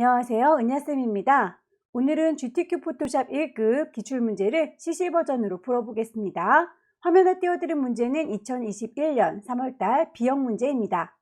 안녕하세요. 은야쌤입니다. 오늘은 GTQ 포토샵 1급 기출문제를 CC 버전으로 풀어보겠습니다. 화면에 띄워드린 문제는 2021년 3월달 B형 문제입니다.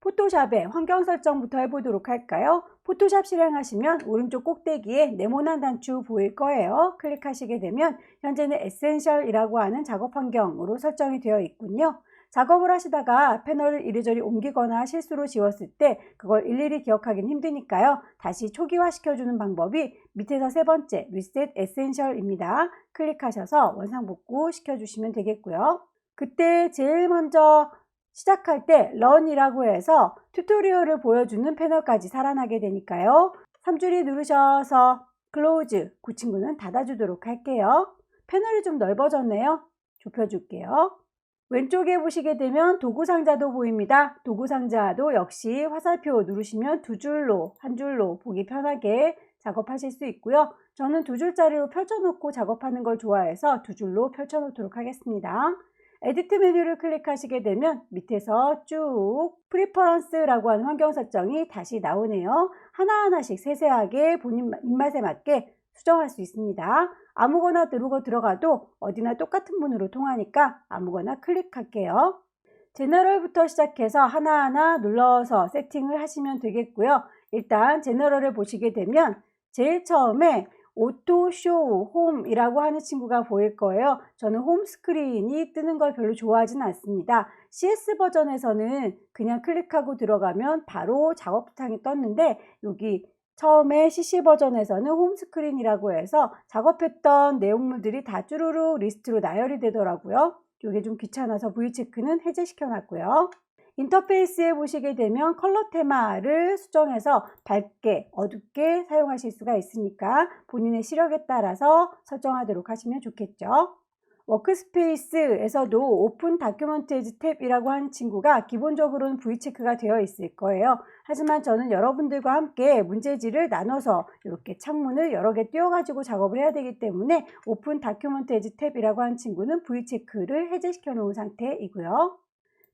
포토샵의 환경 설정부터 해보도록 할까요? 포토샵 실행하시면 오른쪽 꼭대기에 네모난 단추 보일 거예요. 클릭하시게 되면 현재는 에센셜이라고 하는 작업 환경으로 설정이 되어 있군요. 작업을 하시다가 패널을 이리저리 옮기거나 실수로 지웠을 때 그걸 일일이 기억하기는 힘드니까요. 다시 초기화 시켜주는 방법이 밑에서 세 번째 리셋 에센셜입니다. 클릭하셔서 원상복구 시켜주시면 되겠고요. 그때 제일 먼저 시작할 때 런이라고 해서 튜토리얼을 보여주는 패널까지 살아나게 되니까요. 3줄이 누르셔서 클로즈, 그 친구는 닫아주도록 할게요. 패널이 좀 넓어졌네요. 좁혀줄게요. 왼쪽에 보시게 되면 도구상자도 보입니다. 도구상자도 역시 화살표 누르시면 두 줄로, 한 줄로 보기 편하게 작업하실 수 있고요. 저는 두 줄짜리로 펼쳐놓고 작업하는 걸 좋아해서 두 줄로 펼쳐놓도록 하겠습니다. 에디트 메뉴를 클릭하시게 되면 밑에서 쭉 프리퍼런스라고 하는 환경 설정이 다시 나오네요. 하나하나씩 세세하게 본인 입맛에 맞게 수정할 수 있습니다. 아무거나 누르고 들어가도 어디나 똑같은 문으로 통하니까 아무거나 클릭할게요. 제너럴부터 시작해서 하나하나 눌러서 세팅을 하시면 되겠고요. 일단 제너럴을 보시게 되면 제일 처음에 오토 쇼 홈이라고 하는 친구가 보일 거예요. 저는 홈 스크린이 뜨는 걸 별로 좋아하진 않습니다. CS 버전에서는 그냥 클릭하고 들어가면 바로 작업창이 떴는데 여기 처음에 CC 버전에서는 홈스크린이라고 해서 작업했던 내용물들이 다 쭈루루 리스트로 나열이 되더라고요. 이게 좀 귀찮아서 V체크는 해제시켜 놨고요. 인터페이스에 보시게 되면 컬러 테마를 수정해서 밝게, 어둡게 사용하실 수가 있으니까 본인의 시력에 따라서 설정하도록 하시면 좋겠죠. 워크스페이스에서도 오픈 다큐먼테이지 탭이라고 하는 친구가 기본적으로는 V체크가 되어 있을 거예요. 하지만 저는 여러분들과 함께 문제지를 나눠서 이렇게 창문을 여러 개 띄워가지고 작업을 해야 되기 때문에 오픈 다큐먼테이지 탭이라고 하는 친구는 V체크를 해제시켜 놓은 상태이고요.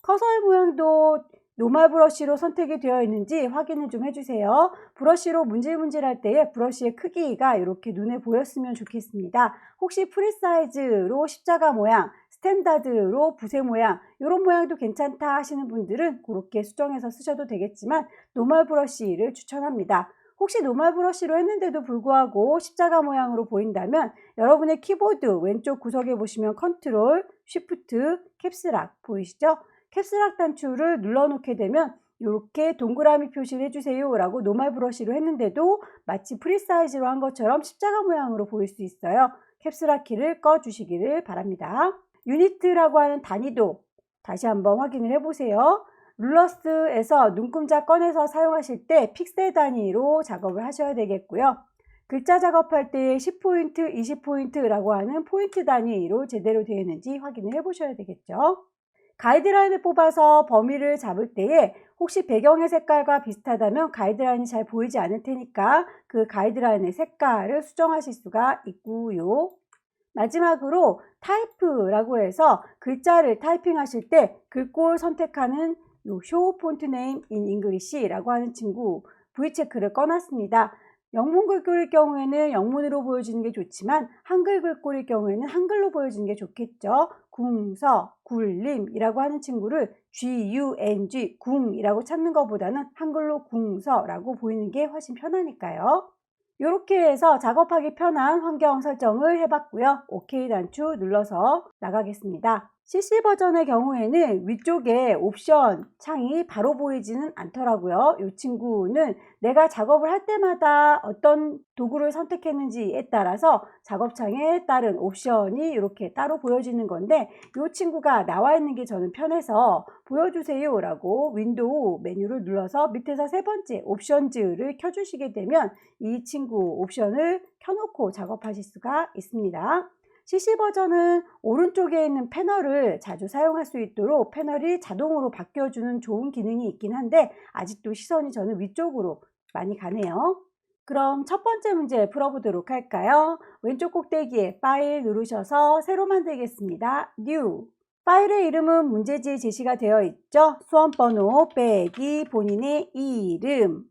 커서의 모양도 노멀 브러쉬로 선택이 되어 있는지 확인을 좀 해주세요. 브러쉬로 문질문질할 때에 브러쉬의 크기가 이렇게 눈에 보였으면 좋겠습니다. 혹시 프리사이즈로 십자가 모양, 스탠다드로 붓의 모양 이런 모양도 괜찮다 하시는 분들은 그렇게 수정해서 쓰셔도 되겠지만 노멀 브러쉬를 추천합니다. 혹시 노멀 브러쉬로 했는데도 불구하고 십자가 모양으로 보인다면 여러분의 키보드 왼쪽 구석에 보시면 컨트롤, 쉬프트, 캡스락 보이시죠? 캡스락 단추를 눌러놓게 되면 이렇게 동그라미 표시를 해주세요 라고 노멀 브러쉬로 했는데도 마치 프리사이즈로 한 것처럼 십자가 모양으로 보일 수 있어요. 캡스락 키를 꺼주시기를 바랍니다. 유니트라고 하는 단위도 다시 한번 확인을 해보세요. 룰러스에서 눈금자 꺼내서 사용하실 때 픽셀 단위로 작업을 하셔야 되겠고요. 글자 작업할 때 10포인트, 20포인트라고 하는 포인트 단위로 제대로 되어 있는지 확인을 해보셔야 되겠죠. 가이드라인을 뽑아서 범위를 잡을 때에 혹시 배경의 색깔과 비슷하다면 가이드라인이 잘 보이지 않을 테니까 그 가이드라인의 색깔을 수정하실 수가 있고요. 마지막으로 타이프라고 해서 글자를 타이핑하실 때 글꼴 선택하는 요 Show Font Name in English라고 하는 친구 V체크를 꺼놨습니다. 영문 글꼴일 경우에는 영문으로 보여주는 게 좋지만 한글 글꼴일 경우에는 한글로 보여주는 게 좋겠죠. 궁서, 굴림이라고 하는 친구를 G-U-N-G, 궁이라고 찾는 것보다는 한글로 궁서라고 보이는 게 훨씬 편하니까요. 이렇게 해서 작업하기 편한 환경 설정을 해봤고요. OK 단추 눌러서 나가겠습니다. CC 버전의 경우에는 위쪽에 옵션 창이 바로 보이지는 않더라고요. 이 친구는 내가 작업을 할 때마다 어떤 도구를 선택했는지에 따라서 작업창에 따른 옵션이 이렇게 따로 보여지는 건데 이 친구가 나와 있는 게 저는 편해서 보여주세요 라고 윈도우 메뉴를 눌러서 밑에서 세 번째 옵션즈를 켜주시게 되면 이 친구 옵션을 켜놓고 작업하실 수가 있습니다. CC 버전은 오른쪽에 있는 패널을 자주 사용할 수 있도록 패널이 자동으로 바뀌어주는 좋은 기능이 있긴 한데 아직도 시선이 저는 위쪽으로 많이 가네요. 그럼 첫 번째 문제 풀어보도록 할까요? 왼쪽 꼭대기에 파일 누르셔서 새로 만들겠습니다. New. 파일의 이름은 문제지에 제시가 되어 있죠. 수험번호 빼기 본인의 이름.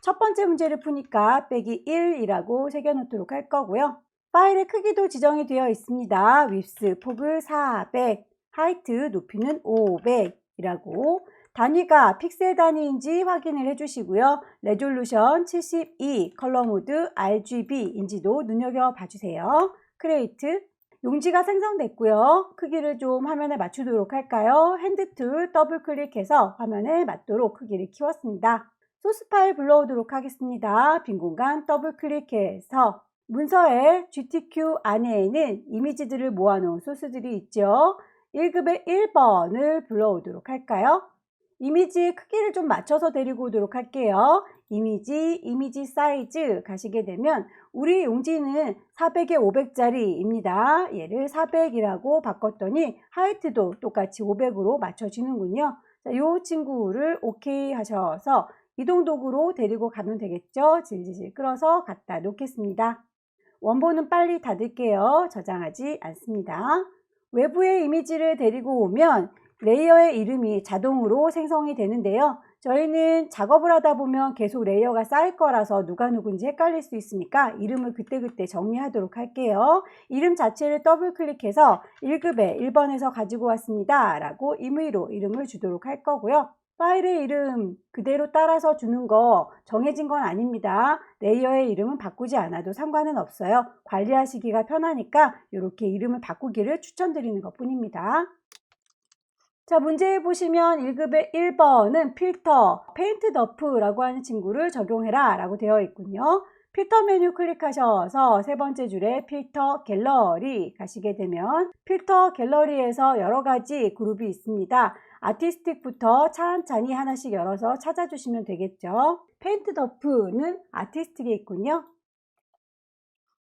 첫 번째 문제를 푸니까 빼기 1이라고 새겨놓도록 할 거고요. 파일의 크기도 지정이 되어 있습니다. 윗스 폭을 400, 하이트 높이는 500이라고 단위가 픽셀 단위인지 확인을 해주시고요. 레졸루션 72, 컬러 모드 RGB인지도 눈여겨봐 주세요. 크리에이트. 용지가 생성됐고요. 크기를 좀 화면에 맞추도록 할까요? 핸드 툴 더블 클릭해서 화면에 맞도록 크기를 키웠습니다. 소스 파일 불러오도록 하겠습니다. 빈 공간 더블 클릭해서 문서의 GTQ 안에는 이미지들을 모아놓은 소스들이 있죠. 1급의 1번을 불러오도록 할까요? 이미지 크기를 좀 맞춰서 데리고 오도록 할게요. 이미지 사이즈 가시게 되면 우리 용지는 400에 500짜리입니다. 얘를 400이라고 바꿨더니 하이트도 똑같이 500으로 맞춰지는군요. 자, 이 친구를 오케이 하셔서 이동 도구로 데리고 가면 되겠죠. 질질질 끌어서 갖다 놓겠습니다. 원본은 빨리 닫을게요. 저장하지 않습니다. 외부의 이미지를 데리고 오면 레이어의 이름이 자동으로 생성이 되는데요. 저희는 작업을 하다 보면 계속 레이어가 쌓일 거라서 누가 누군지 헷갈릴 수 있으니까 이름을 그때그때 정리하도록 할게요. 이름 자체를 더블 클릭해서 1급에 1번에서 가지고 왔습니다 라고 임의로 이름을 주도록 할 거고요. 파일의 이름 그대로 따라서 주는 거 정해진 건 아닙니다. 레이어의 이름은 바꾸지 않아도 상관은 없어요. 관리하시기가 편하니까 이렇게 이름을 바꾸기를 추천드리는 것 뿐입니다. 자, 문제에 보시면 1급의 1번은 필터, 페인트 더프라고 하는 친구를 적용해라 라고 되어 있군요. 필터 메뉴 클릭하셔서 세 번째 줄에 필터 갤러리 가시게 되면 필터 갤러리에서 여러 가지 그룹이 있습니다. 아티스틱부터 찬찬히 하나씩 열어서 찾아주시면 되겠죠. 페인트 더프는 아티스틱에 있군요.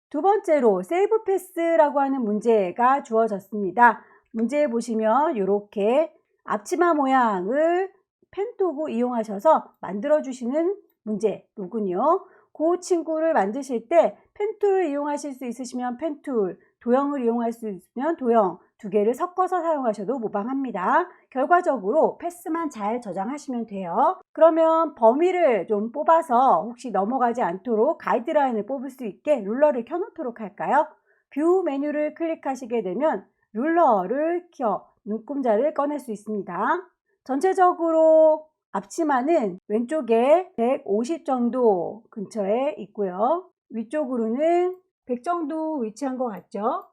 두 번째로 세이브 패스라고 하는 문제가 주어졌습니다. 문제에 보시면 이렇게 앞치마 모양을 펜도구 이용하셔서 만들어 주시는 문제로군요. 그 친구를 만드실 때 펜툴을 이용하실 수 있으시면 펜툴, 도형을 이용할 수 있으면 도형 두 개를 섞어서 사용하셔도 무방합니다. 결과적으로 패스만 잘 저장하시면 돼요. 그러면 범위를 좀 뽑아서 혹시 넘어가지 않도록 가이드라인을 뽑을 수 있게 룰러를 켜놓도록 할까요? 뷰 메뉴를 클릭하시게 되면 룰러를 켜 눈금자를 꺼낼 수 있습니다. 전체적으로 앞치마는 왼쪽에 150 정도 근처에 있고요. 위쪽으로는 100 정도 위치한 것 같죠?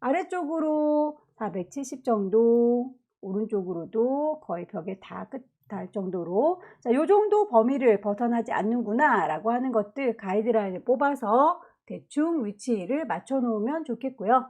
아래쪽으로 470 정도, 오른쪽으로도 거의 벽에 다 닿을 정도로 자, 요 정도 범위를 벗어나지 않는구나 라고 하는 것들 가이드라인을 뽑아서 대충 위치를 맞춰 놓으면 좋겠고요.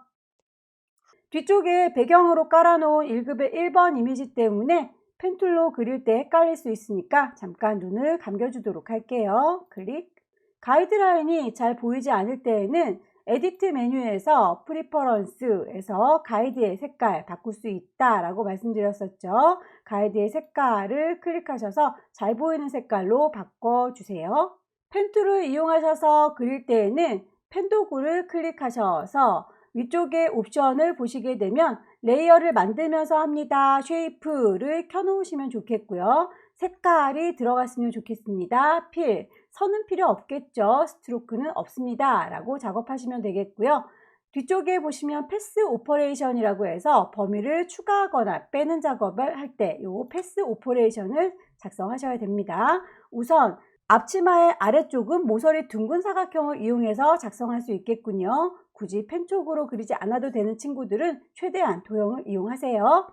뒤쪽에 배경으로 깔아놓은 1급의 1번 이미지 때문에 펜툴로 그릴 때 헷갈릴 수 있으니까 잠깐 눈을 감겨주도록 할게요. 클릭. 가이드라인이 잘 보이지 않을 때에는 에디트 메뉴에서 프리퍼런스에서 가이드의 색깔 바꿀 수 있다라고 말씀드렸었죠. 가이드의 색깔을 클릭하셔서 잘 보이는 색깔로 바꿔주세요. 펜툴을 이용하셔서 그릴 때에는 펜 도구를 클릭하셔서 위쪽에 옵션을 보시게 되면 레이어를 만들면서 합니다. 쉐이프를 켜놓으시면 좋겠고요. 색깔이 들어갔으면 좋겠습니다. 필, 선은 필요 없겠죠. 스트로크는 없습니다. 라고 작업하시면 되겠고요. 뒤쪽에 보시면 패스 오퍼레이션이라고 해서 범위를 추가하거나 빼는 작업을 할 때 이 패스 오퍼레이션을 작성하셔야 됩니다. 우선 앞치마의 아래쪽은 모서리 둥근 사각형을 이용해서 작성할 수 있겠군요. 굳이 펜 쪽으로 그리지 않아도 되는 친구들은 최대한 도형을 이용하세요.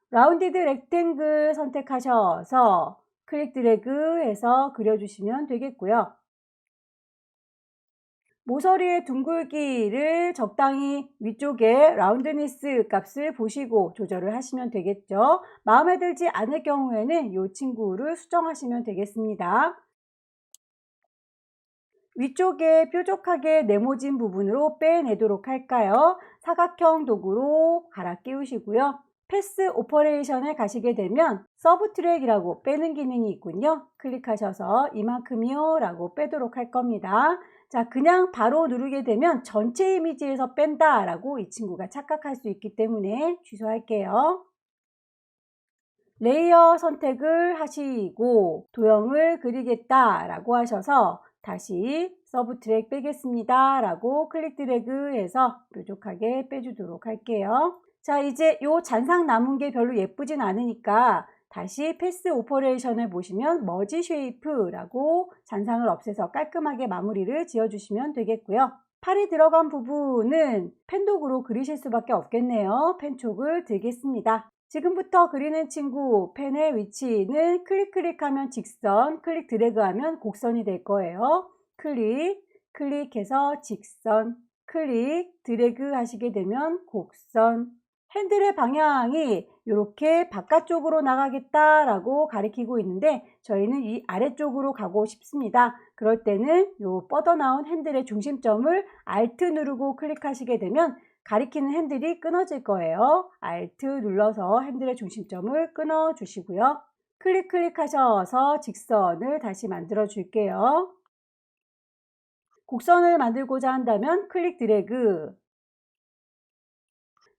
라운디드 렉탱글 선택하셔서 클릭 드래그 해서 그려주시면 되겠고요. 모서리의 둥글기를 적당히 위쪽에 라운드니스 값을 보시고 조절을 하시면 되겠죠. 마음에 들지 않을 경우에는 이 친구를 수정하시면 되겠습니다. 위쪽에 뾰족하게 네모진 부분으로 빼내도록 할까요? 사각형 도구로 갈아 끼우시고요. 패스 오퍼레이션에 가시게 되면 서브트랙이라고 빼는 기능이 있군요. 클릭하셔서 이만큼이요 라고 빼도록 할 겁니다. 자, 그냥 바로 누르게 되면 전체 이미지에서 뺀다 라고 이 친구가 착각할 수 있기 때문에 취소할게요. 레이어 선택을 하시고 도형을 그리겠다라고 하셔서 다시 서브 트랙 빼겠습니다 라고 클릭 드래그해서 뾰족하게 빼주도록 할게요. 자, 이제 요 잔상 남은 게 별로 예쁘진 않으니까 다시 패스 오퍼레이션을 보시면 머지 쉐이프라고 잔상을 없애서 깔끔하게 마무리를 지어주시면 되겠고요. 팔이 들어간 부분은 펜독으로 그리실 수밖에 없겠네요. 펜촉을 들겠습니다. 지금부터 그리는 친구 펜의 위치는 클릭하면 직선, 클릭 드래그하면 곡선이 될 거예요. 클릭해서 직선, 클릭 드래그 하시게 되면 곡선. 핸들의 방향이 이렇게 바깥쪽으로 나가겠다라고 가리키고 있는데 저희는 이 아래쪽으로 가고 싶습니다. 그럴 때는 요 뻗어나온 핸들의 중심점을 Alt 누르고 클릭하시게 되면 가리키는 핸들이 끊어질 거예요. Alt 눌러서 핸들의 중심점을 끊어 주시고요. 클릭하셔서 직선을 다시 만들어 줄게요. 곡선을 만들고자 한다면 클릭 드래그.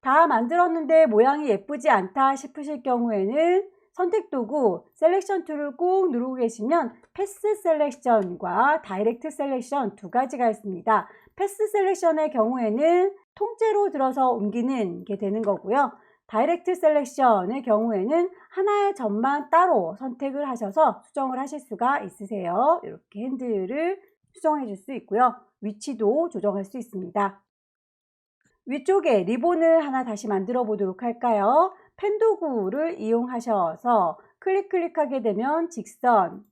다 만들었는데 모양이 예쁘지 않다 싶으실 경우에는 선택 도구 셀렉션 툴을 꾹 누르고 계시면 패스 셀렉션과 다이렉트 셀렉션 두 가지가 있습니다. 패스 셀렉션의 경우에는 통째로 들어서 옮기는 게 되는 거고요. 다이렉트 셀렉션의 경우에는 하나의 점만 따로 선택을 하셔서 수정을 하실 수가 있으세요. 이렇게 핸들을 수정해 줄 수 있고요. 위치도 조정할 수 있습니다. 위쪽에 리본을 하나 다시 만들어 보도록 할까요? 펜 도구를 이용하셔서 클릭하게 되면 직선.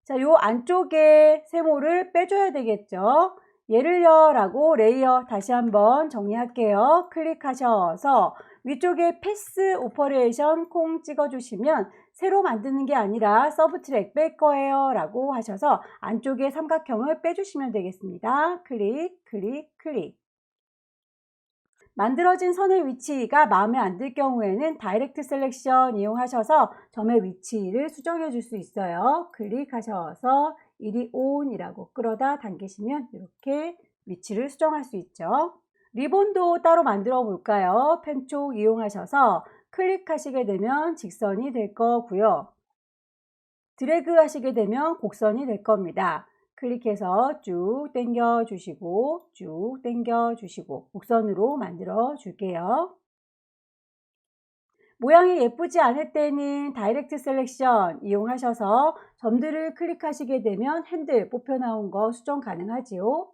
자, 요 안쪽에 세모를 빼줘야 되겠죠? 얘를요 라고 레이어 다시 한번 정리할게요. 클릭하셔서 위쪽에 패스 오퍼레이션 콩 찍어주시면 새로 만드는 게 아니라 서브 트랙 뺄 거예요 라고 하셔서 안쪽에 삼각형을 빼주시면 되겠습니다. 클릭. 만들어진 선의 위치가 마음에 안 들 경우에는 다이렉트 셀렉션 이용하셔서 점의 위치를 수정해 줄 수 있어요. 클릭하셔서 이리 온이라고 끌어다 당기시면 이렇게 위치를 수정할 수 있죠. 리본도 따로 만들어 볼까요? 펜촉 이용하셔서 클릭하시게 되면 직선이 될 거고요. 드래그 하시게 되면 곡선이 될 겁니다. 클릭해서 쭉 당겨 주시고 곡선으로 만들어 줄게요. 모양이 예쁘지 않을 때는 다이렉트 셀렉션 이용하셔서 점들을 클릭하시게 되면 핸들 뽑혀 나온 거 수정 가능하지요.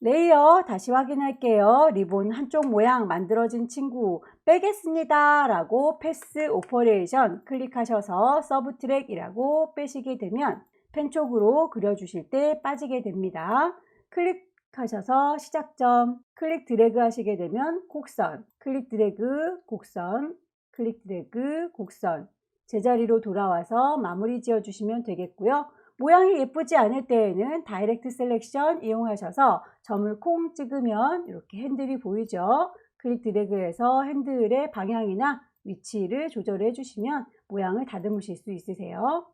레이어 다시 확인할게요. 리본 한쪽 모양 만들어진 친구 빼겠습니다 라고 패스 오퍼레이션 클릭하셔서 서브 트랙이라고 빼시게 되면 펜촉으로 그려주실 때 빠지게 됩니다. 클릭하셔서 시작점 클릭 드래그 하시게 되면 곡선 클릭 드래그 곡선 클릭 드래그 곡선 제자리로 돌아와서 마무리 지어 주시면 되겠고요. 모양이 예쁘지 않을 때에는 다이렉트 셀렉션 이용하셔서 점을 콩 찍으면 이렇게 핸들이 보이죠. 클릭 드래그해서 핸들의 방향이나 위치를 조절해 주시면 모양을 다듬으실 수 있으세요.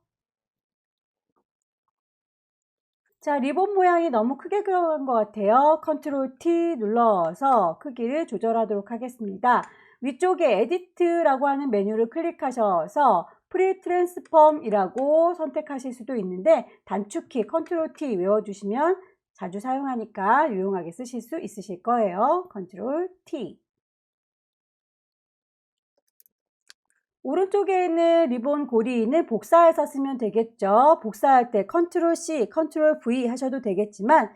자, 리본 모양이 너무 크게 들어간 것 같아요. 컨트롤 T 눌러서 크기를 조절하도록 하겠습니다. 위쪽에 에디트라고 하는 메뉴를 클릭하셔서 프리 트랜스폼이라고 선택하실 수도 있는데 단축키 컨트롤 T 외워주시면 자주 사용하니까 유용하게 쓰실 수 있으실 거예요. 컨트롤 T. 오른쪽에 있는 리본 고리는 복사해서 쓰면 되겠죠. 복사할 때 컨트롤 C, 컨트롤 V 하셔도 되겠지만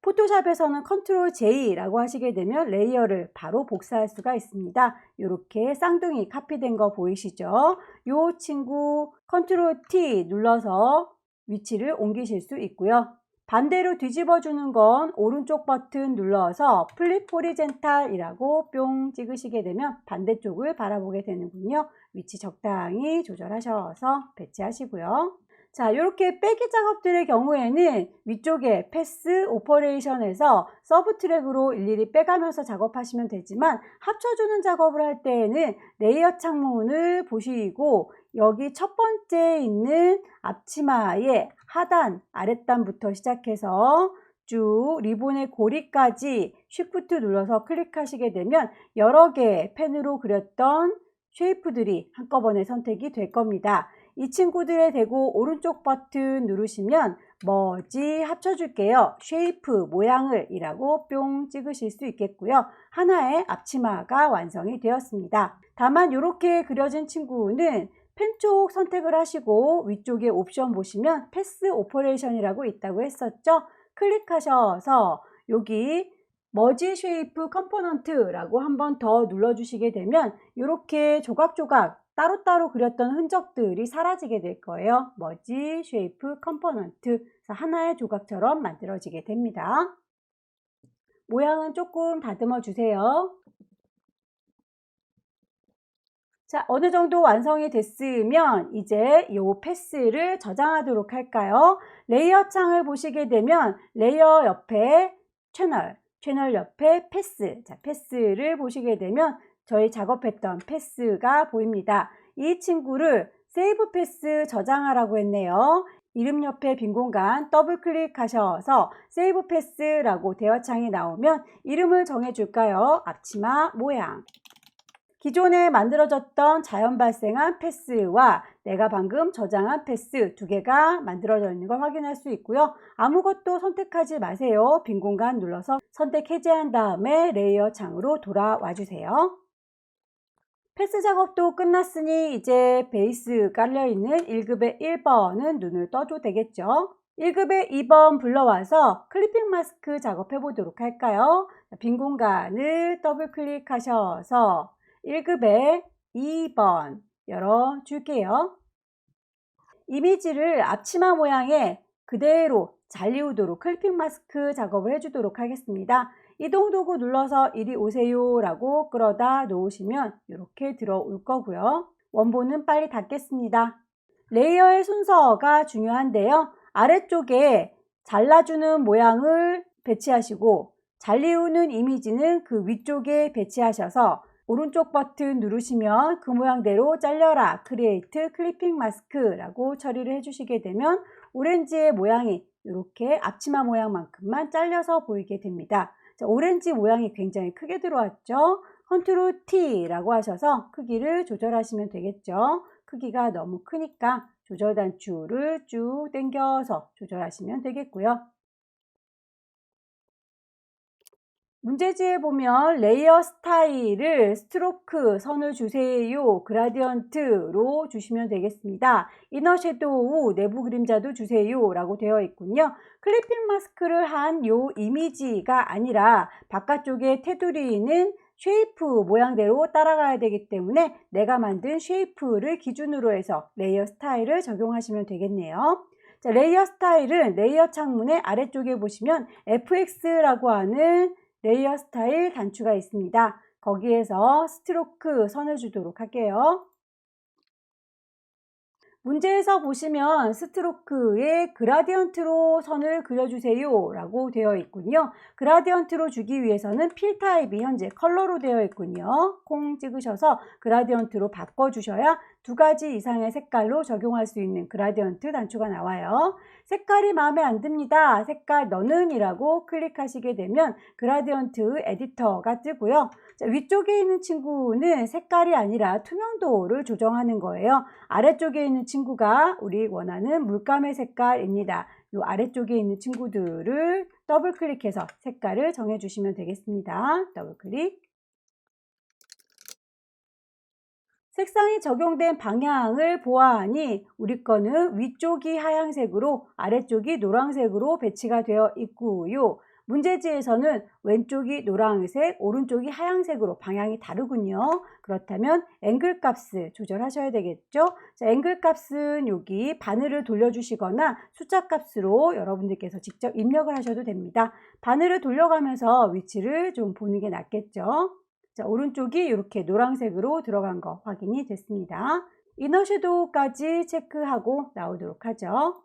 포토샵에서는 컨트롤 J라고 하시게 되면 레이어를 바로 복사할 수가 있습니다. 이렇게 쌍둥이 카피된 거 보이시죠? 이 친구 컨트롤 T 눌러서 위치를 옮기실 수 있고요. 반대로 뒤집어 주는 건 오른쪽 버튼 눌러서 플립 호리젠탈이라고 뿅 찍으시게 되면 반대쪽을 바라보게 되는군요. 위치 적당히 조절하셔서 배치하시고요. 자, 이렇게 빼기 작업들의 경우에는 위쪽에 패스 오퍼레이션에서 서브 트랙으로 일일이 빼가면서 작업하시면 되지만 합쳐주는 작업을 할 때에는 레이어 창문을 보시고 여기 첫 번째 있는 앞치마의 하단, 아랫단부터 시작해서 쭉 리본의 고리까지 쉬프트 눌러서 클릭하시게 되면 여러 개의 펜으로 그렸던 쉐이프들이 한꺼번에 선택이 될 겁니다. 이 친구들에 대고 오른쪽 버튼 누르시면 머지 합쳐줄게요. 쉐이프 모양을 이라고 뿅 찍으실 수 있겠고요. 하나의 앞치마가 완성이 되었습니다. 다만 이렇게 그려진 친구는 펜 쪽 선택을 하시고 위쪽에 옵션 보시면 패스 오퍼레이션이라고 있다고 했었죠. 클릭하셔서 여기 머지 쉐이프 컴포넌트라고 한 번 더 눌러주시게 되면 이렇게 조각조각 따로따로 그렸던 흔적들이 사라지게 될 거예요. 머지 쉐이프 컴포넌트, 하나의 조각처럼 만들어지게 됩니다. 모양은 조금 다듬어 주세요. 자, 어느 정도 완성이 됐으면 이제 이 패스를 저장하도록 할까요? 레이어 창을 보시게 되면 레이어 옆에 채널 옆에 패스, 자, 패스를 보시게 되면 저희 작업했던 패스가 보입니다. 이 친구를 세이브 패스 저장하라고 했네요. 이름 옆에 빈 공간 더블 클릭하셔서 세이브 패스라고 대화창이 나오면 이름을 정해줄까요? 앞치마 모양. 기존에 만들어졌던 자연 발생한 패스와 내가 방금 저장한 패스 두 개가 만들어져 있는 걸 확인할 수 있고요. 아무것도 선택하지 마세요. 빈 공간 눌러서 선택 해제한 다음에 레이어 창으로 돌아와 주세요. 패스 작업도 끝났으니 이제 베이스 깔려있는 1급의 1번은 눈을 떠도 되겠죠. 1급의 2번 불러와서 클리핑 마스크 작업해 보도록 할까요? 빈 공간을 더블 클릭하셔서 1급의 2번 열어줄게요. 이미지를 앞치마 모양에 그대로 잘 이우도록 클리핑 마스크 작업을 해주도록 하겠습니다. 이동 도구 눌러서 이리 오세요 라고 끌어다 놓으시면 이렇게 들어올 거고요. 원본은 빨리 닫겠습니다. 레이어의 순서가 중요한데요. 아래쪽에 잘라주는 모양을 배치하시고 잘 이우는 이미지는 그 위쪽에 배치하셔서 오른쪽 버튼 누르시면 그 모양대로 잘려라 크리에이트 클리핑 마스크라고 처리를 해주시게 되면 오렌지의 모양이 이렇게 앞치마 모양만큼만 잘려서 보이게 됩니다. 자, 오렌지 모양이 굉장히 크게 들어왔죠. 컨트롤 T라고 하셔서 크기를 조절하시면 되겠죠. 크기가 너무 크니까 조절 단추를 쭉 당겨서 조절하시면 되겠고요. 문제지에 보면 레이어 스타일을 스트로크 선을 주세요 그라디언트로 주시면 되겠습니다. 이너 섀도우 내부 그림자도 주세요 라고 되어 있군요. 클리핑 마스크를 한 요 이미지가 아니라 바깥쪽에 테두리는 쉐이프 모양대로 따라가야 되기 때문에 내가 만든 쉐이프를 기준으로 해서 레이어 스타일을 적용하시면 되겠네요. 자, 레이어 스타일은 레이어 창문의 아래쪽에 보시면 FX라고 하는 레이어 스타일 단추가 있습니다. 거기에서 스트로크 선을 주도록 할게요. 문제에서 보시면 스트로크에 그라디언트로 선을 그려주세요 라고 되어 있군요. 그라디언트로 주기 위해서는 필 타입이 현재 컬러로 되어 있군요. 콩 찍으셔서 그라디언트로 바꿔주셔야 두 가지 이상의 색깔로 적용할 수 있는 그라디언트 단추가 나와요. 색깔이 마음에 안 듭니다. 색깔 너는 이라고 클릭하시게 되면 그라디언트 에디터가 뜨고요. 자, 위쪽에 있는 친구는 색깔이 아니라 투명도를 조정하는 거예요. 아래쪽에 있는 친구가 우리 원하는 물감의 색깔입니다. 이 아래쪽에 있는 친구들을 더블 클릭해서 색깔을 정해 주시면 되겠습니다. 더블 클릭. 색상이 적용된 방향을 보아하니 우리 거는 위쪽이 하얀색으로 아래쪽이 노란색으로 배치가 되어 있고요. 문제지에서는 왼쪽이 노란색, 오른쪽이 하얀색으로 방향이 다르군요. 그렇다면 앵글 값을 조절하셔야 되겠죠. 자, 앵글 값은 여기 바늘을 돌려주시거나 숫자 값으로 여러분들께서 직접 입력을 하셔도 됩니다. 바늘을 돌려가면서 위치를 좀 보는 게 낫겠죠. 자, 오른쪽이 이렇게 노란색으로 들어간 거 확인이 됐습니다. 이너 섀도우까지 체크하고 나오도록 하죠.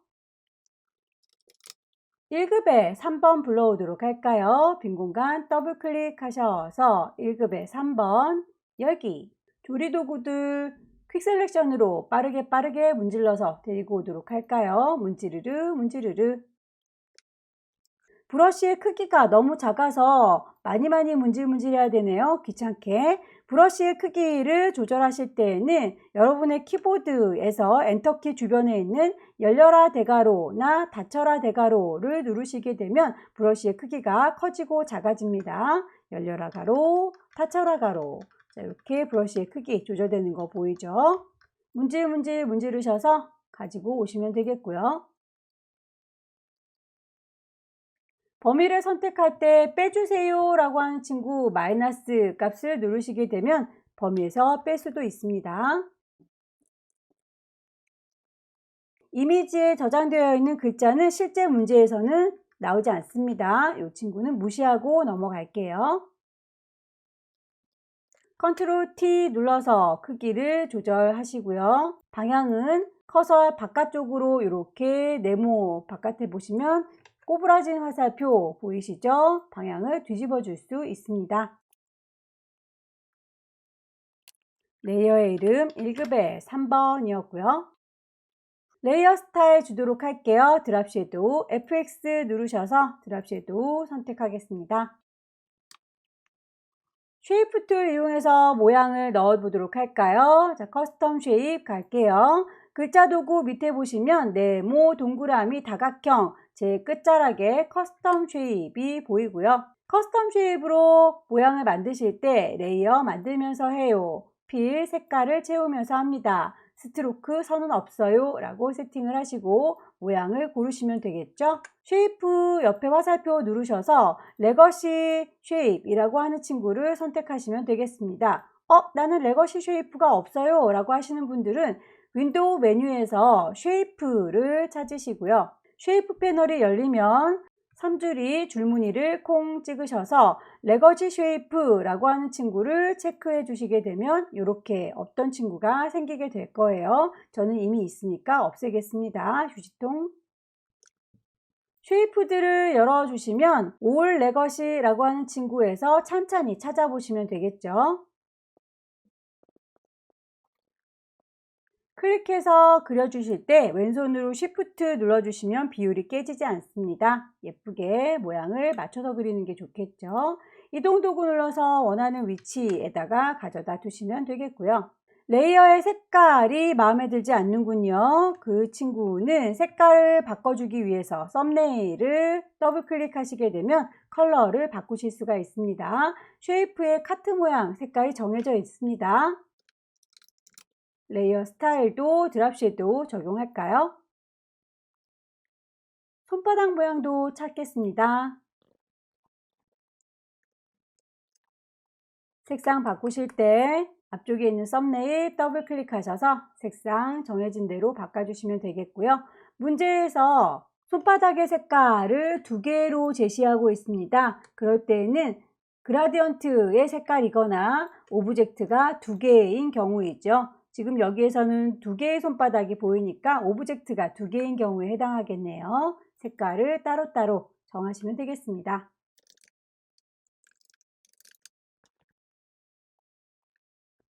1급에 3번 불러오도록 할까요? 빈 공간 더블 클릭하셔서 1급에 3번 열기. 조리도구들 퀵 셀렉션으로 빠르게 문질러서 데리고 오도록 할까요? 문지르르 문지르르. 브러쉬의 크기가 너무 작아서 많이 문질문질해야 되네요. 귀찮게. 브러쉬의 크기를 조절하실 때에는 여러분의 키보드에서 엔터키 주변에 있는 열려라 대괄호나 닫혀라 대괄호를 누르시게 되면 브러쉬의 크기가 커지고 작아집니다. 열려라 가로, 닫혀라 가로. 자, 이렇게 브러쉬의 크기 조절되는 거 보이죠? 문지르셔서 가지고 오시면 되겠고요. 범위를 선택할 때 빼주세요 라고 하는 친구 마이너스 값을 누르시게 되면 범위에서 뺄 수도 있습니다. 이미지에 저장되어 있는 글자는 실제 문제에서는 나오지 않습니다. 이 친구는 무시하고 넘어갈게요. 컨트롤 T 눌러서 크기를 조절하시고요. 방향은 커서 바깥쪽으로 이렇게 네모 바깥에 보시면 꼬부라진 화살표 보이시죠? 방향을 뒤집어 줄 수 있습니다. 레이어의 이름 1급의 3번이었고요. 레이어 스타일 주도록 할게요. 드랍 섀도우 FX 누르셔서 드랍 섀도우 선택하겠습니다. 쉐이프 툴 이용해서 모양을 넣어 보도록 할까요? 자, 커스텀 쉐입 갈게요. 글자 도구 밑에 보시면 네모, 동그라미, 다각형 제 끝자락에 커스텀 쉐입이 보이고요. 커스텀 쉐입으로 모양을 만드실 때 레이어 만들면서 해요. 필 색깔을 채우면서 합니다. 스트로크 선은 없어요 라고 세팅을 하시고 모양을 고르시면 되겠죠. 쉐이프 옆에 화살표 누르셔서 레거시 쉐입이라고 하는 친구를 선택하시면 되겠습니다. 나는 레거시 쉐이프가 없어요 라고 하시는 분들은 윈도우 메뉴에서 쉐이프를 찾으시고요. 쉐이프 패널이 열리면 3줄이 줄무늬를 콩 찍으셔서 레거시 쉐이프라고 하는 친구를 체크해 주시게 되면 이렇게 없던 친구가 생기게 될 거예요. 저는 이미 있으니까 없애겠습니다. 휴지통. 쉐이프들을 열어주시면 올 레거시라고 하는 친구에서 찬찬히 찾아보시면 되겠죠. 클릭해서 그려주실 때 왼손으로 Shift 눌러주시면 비율이 깨지지 않습니다. 예쁘게 모양을 맞춰서 그리는 게 좋겠죠. 이동 도구 눌러서 원하는 위치에다가 가져다 두시면 되겠고요. 레이어의 색깔이 마음에 들지 않는군요. 그 친구는 색깔을 바꿔주기 위해서 썸네일을 더블 클릭하시게 되면 컬러를 바꾸실 수가 있습니다. 쉐이프의 카트 모양 색깔이 정해져 있습니다. 레이어 스타일도 드랍 섀도우 적용할까요? 손바닥 모양도 찾겠습니다. 색상 바꾸실 때 앞쪽에 있는 썸네일 더블 클릭하셔서 색상 정해진 대로 바꿔주시면 되겠고요. 문제에서 손바닥의 색깔을 두 개로 제시하고 있습니다. 그럴 때에는 그라디언트의 색깔이거나 오브젝트가 두 개인 경우이죠. 지금 여기에서는 두 개의 손바닥이 보이니까 오브젝트가 두 개인 경우에 해당하겠네요. 색깔을 따로따로 정하시면 되겠습니다.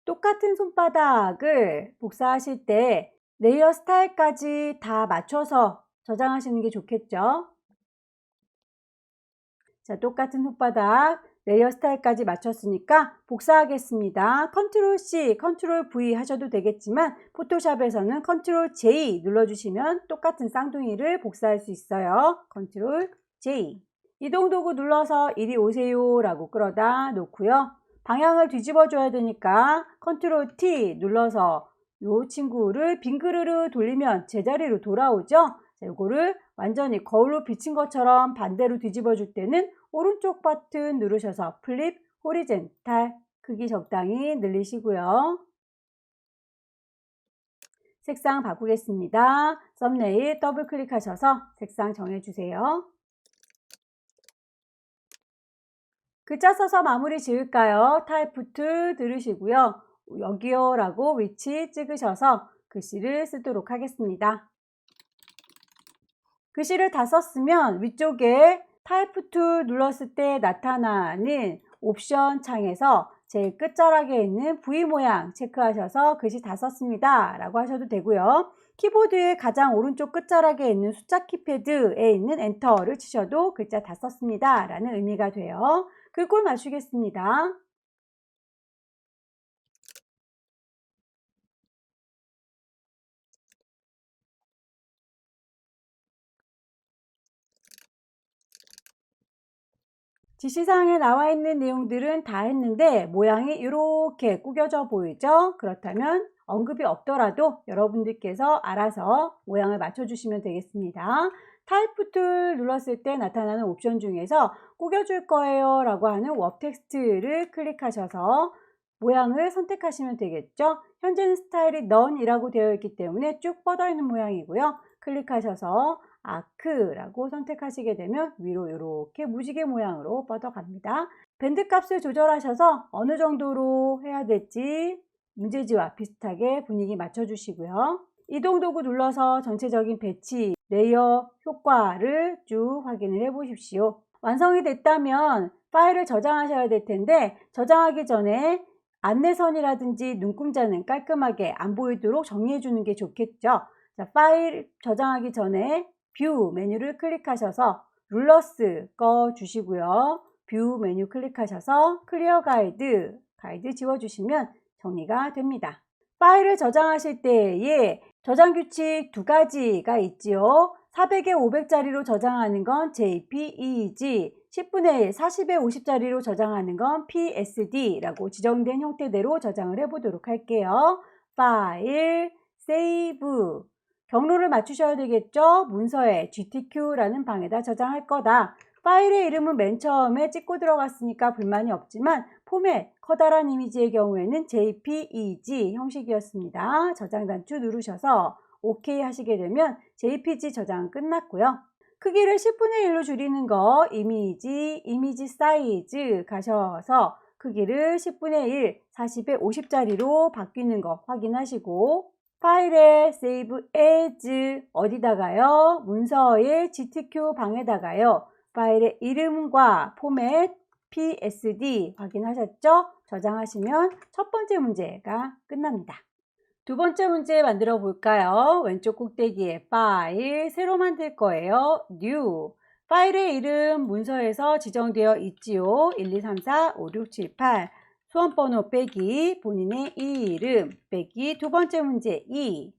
똑같은 손바닥을 복사하실 때 레이어 스타일까지 다 맞춰서 저장하시는 게 좋겠죠. 자, 똑같은 손바닥 레이어 스타일까지 맞췄으니까 복사하겠습니다. 컨트롤 C, 컨트롤 V 하셔도 되겠지만 포토샵에서는 컨트롤 J 눌러주시면 똑같은 쌍둥이를 복사할 수 있어요. 컨트롤 J. 이동 도구 눌러서 이리 오세요 라고 끌어다 놓고요. 방향을 뒤집어 줘야 되니까 컨트롤 T 눌러서 이 친구를 빙그르르 돌리면 제자리로 돌아오죠. 자, 이거를 완전히 거울로 비친 것처럼 반대로 뒤집어 줄 때는 오른쪽 버튼 누르셔서 플립 호리젠탈 크기 적당히 늘리시고요. 색상 바꾸겠습니다. 썸네일 더블 클릭하셔서 색상 정해주세요. 글자 써서 마무리 지을까요? 타이프 툴 누르시고요. 여기요 라고 위치 찍으셔서 글씨를 쓰도록 하겠습니다. 글씨를 다 썼으면 위쪽에 타이프 툴 눌렀을 때 나타나는 옵션 창에서 제일 끝자락에 있는 V 모양 체크하셔서 글씨 다 썼습니다 라고 하셔도 되고요. 키보드의 가장 오른쪽 끝자락에 있는 숫자 키패드에 있는 엔터를 치셔도 글자 다 썼습니다 라는 의미가 돼요. 글꼴 맞추겠습니다. 지시사항에 나와 있는 내용들은 다 했는데 모양이 이렇게 구겨져 보이죠? 그렇다면 언급이 없더라도 여러분들께서 알아서 모양을 맞춰주시면 되겠습니다. 타이프 툴 눌렀을 때 나타나는 옵션 중에서 구겨줄 거예요 라고 하는 워 텍스트를 클릭하셔서 모양을 선택하시면 되겠죠? 현재는 스타일이 None이라고 되어 있기 때문에 쭉 뻗어 있는 모양이고요. 클릭하셔서 아크라고 선택하시게 되면 위로 이렇게 무지개 모양으로 뻗어갑니다. 밴드 값을 조절하셔서 어느 정도로 해야 될지 문제지와 비슷하게 분위기 맞춰주시고요. 이동 도구 눌러서 전체적인 배치, 레이어 효과를 쭉 확인을 해 보십시오. 완성이 됐다면 파일을 저장하셔야 될 텐데 저장하기 전에 안내선이라든지 눈금자는 깔끔하게 안 보이도록 정리해 주는 게 좋겠죠. 자, 파일 저장하기 전에 뷰 메뉴를 클릭하셔서 룰러스 꺼 주시고요. 뷰 메뉴 클릭하셔서 클리어 가이드 지워주시면 정리가 됩니다. 파일을 저장하실 때에 저장 규칙 두 가지가 있지요. 400에 500짜리로 저장하는 건 JPEG, 10분의 1, 40에 50짜리로 저장하는 건 PSD라고 지정된 형태대로 저장을 해보도록 할게요. 파일, 세이브, 경로를 맞추셔야 되겠죠? 문서에 GTQ라는 방에다 저장할 거다. 파일의 이름은 맨 처음에 찍고 들어갔으니까 불만이 없지만 포맷, 커다란 이미지의 경우에는 JPEG 형식이었습니다. 저장 단추 누르셔서 OK 하시게 되면 JPG 저장 끝났고요. 크기를 10분의 1로 줄이는 거 이미지 사이즈 가셔서 크기를 10분의 1, 40에 50짜리로 바뀌는 거 확인하시고 파일에 Save As 어디다가요? 문서의 GTQ 방에다가요. 파일의 이름과 포맷 PSD 확인하셨죠? 저장하시면 첫 번째 문제가 끝납니다. 두 번째 문제 만들어 볼까요? 왼쪽 꼭대기에 파일, 새로 만들 거예요. New. 파일의 이름 문서에서 지정되어 있지요. 1, 2, 3, 4, 5, 6, 7, 8. 수험번호 빼기, 본인의 이름 빼기. 두 번째 문제 2.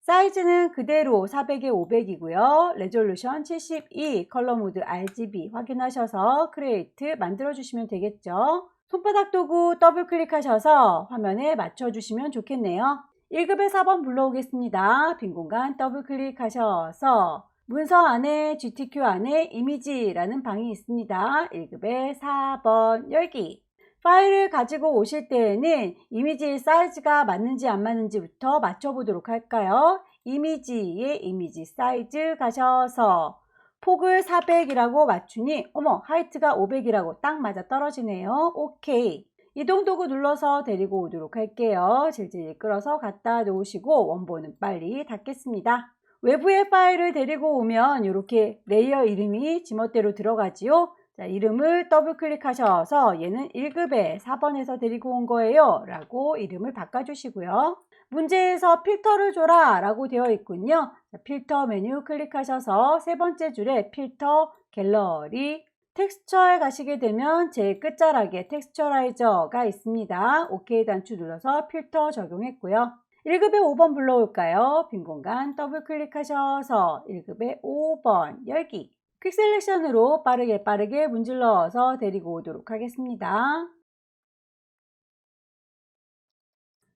사이즈는 그대로 400에 500이고요. 레졸루션 72, 컬러 모드 RGB 확인하셔서 크리에이트 만들어 주시면 되겠죠. 손바닥 도구 더블 클릭하셔서 화면에 맞춰 주시면 좋겠네요. 1급에 4번 불러오겠습니다. 빈 공간 더블 클릭하셔서 문서 안에 GTQ 안에 이미지라는 방이 있습니다. 1급에 4번 열기. 파일을 가지고 오실 때에는 이미지의 사이즈가 맞는지 안 맞는지부터 맞춰보도록 할까요? 이미지의 이미지 사이즈 가셔서 폭을 400이라고 맞추니 어머 하이트가 500이라고 딱 맞아 떨어지네요. 오케이. 이동 도구 눌러서 데리고 오도록 할게요. 질질 끌어서 갖다 놓으시고 원본은 빨리 닫겠습니다. 외부의 파일을 데리고 오면 이렇게 레이어 이름이 지멋대로 들어가지요. 자, 이름을 더블 클릭하셔서 얘는 1급에 4번에서 데리고 온 거예요 라고 이름을 바꿔주시고요. 문제에서 필터를 줘라 라고 되어 있군요. 자, 필터 메뉴 클릭하셔서 세 번째 줄에 필터 갤러리 텍스처에 가시게 되면 제일 끝자락에 텍스처라이저가 있습니다. OK 단추 눌러서 필터 적용했고요. 1급에 5번 불러올까요? 빈 공간 더블 클릭하셔서 1급에 5번 열기. 퀵 셀렉션으로 빠르게 문질러서 데리고 오도록 하겠습니다.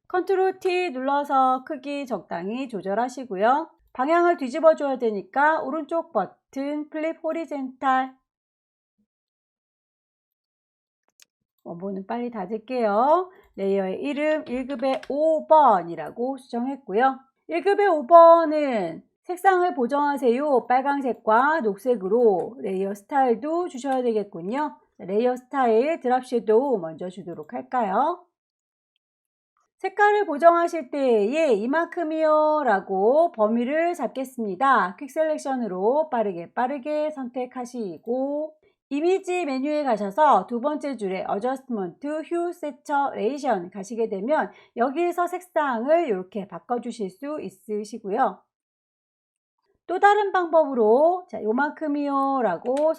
컨트롤 T 눌러서 크기 적당히 조절하시고요. 방향을 뒤집어 줘야 되니까 오른쪽 버튼 플립 호리젠탈. 원본은 빨리 닫을게요. 레이어의 이름 1급에 5번이라고 수정했고요. 1급에 5번은 색상을 보정하세요. 빨강색과 녹색으로 레이어 스타일도 주셔야 되겠군요. 레이어 스타일 드랍 섀도우 먼저 주도록 할까요? 색깔을 보정하실 때에 이만큼이요 라고 범위를 잡겠습니다. 퀵 셀렉션으로 빠르게 선택하시고 이미지 메뉴에 가셔서 두 번째 줄에 Adjustment, Hue, Saturation 가시게 되면 여기에서 색상을 이렇게 바꿔주실 수 있으시고요. 또 다른 방법으로 자, 요만큼이요 라고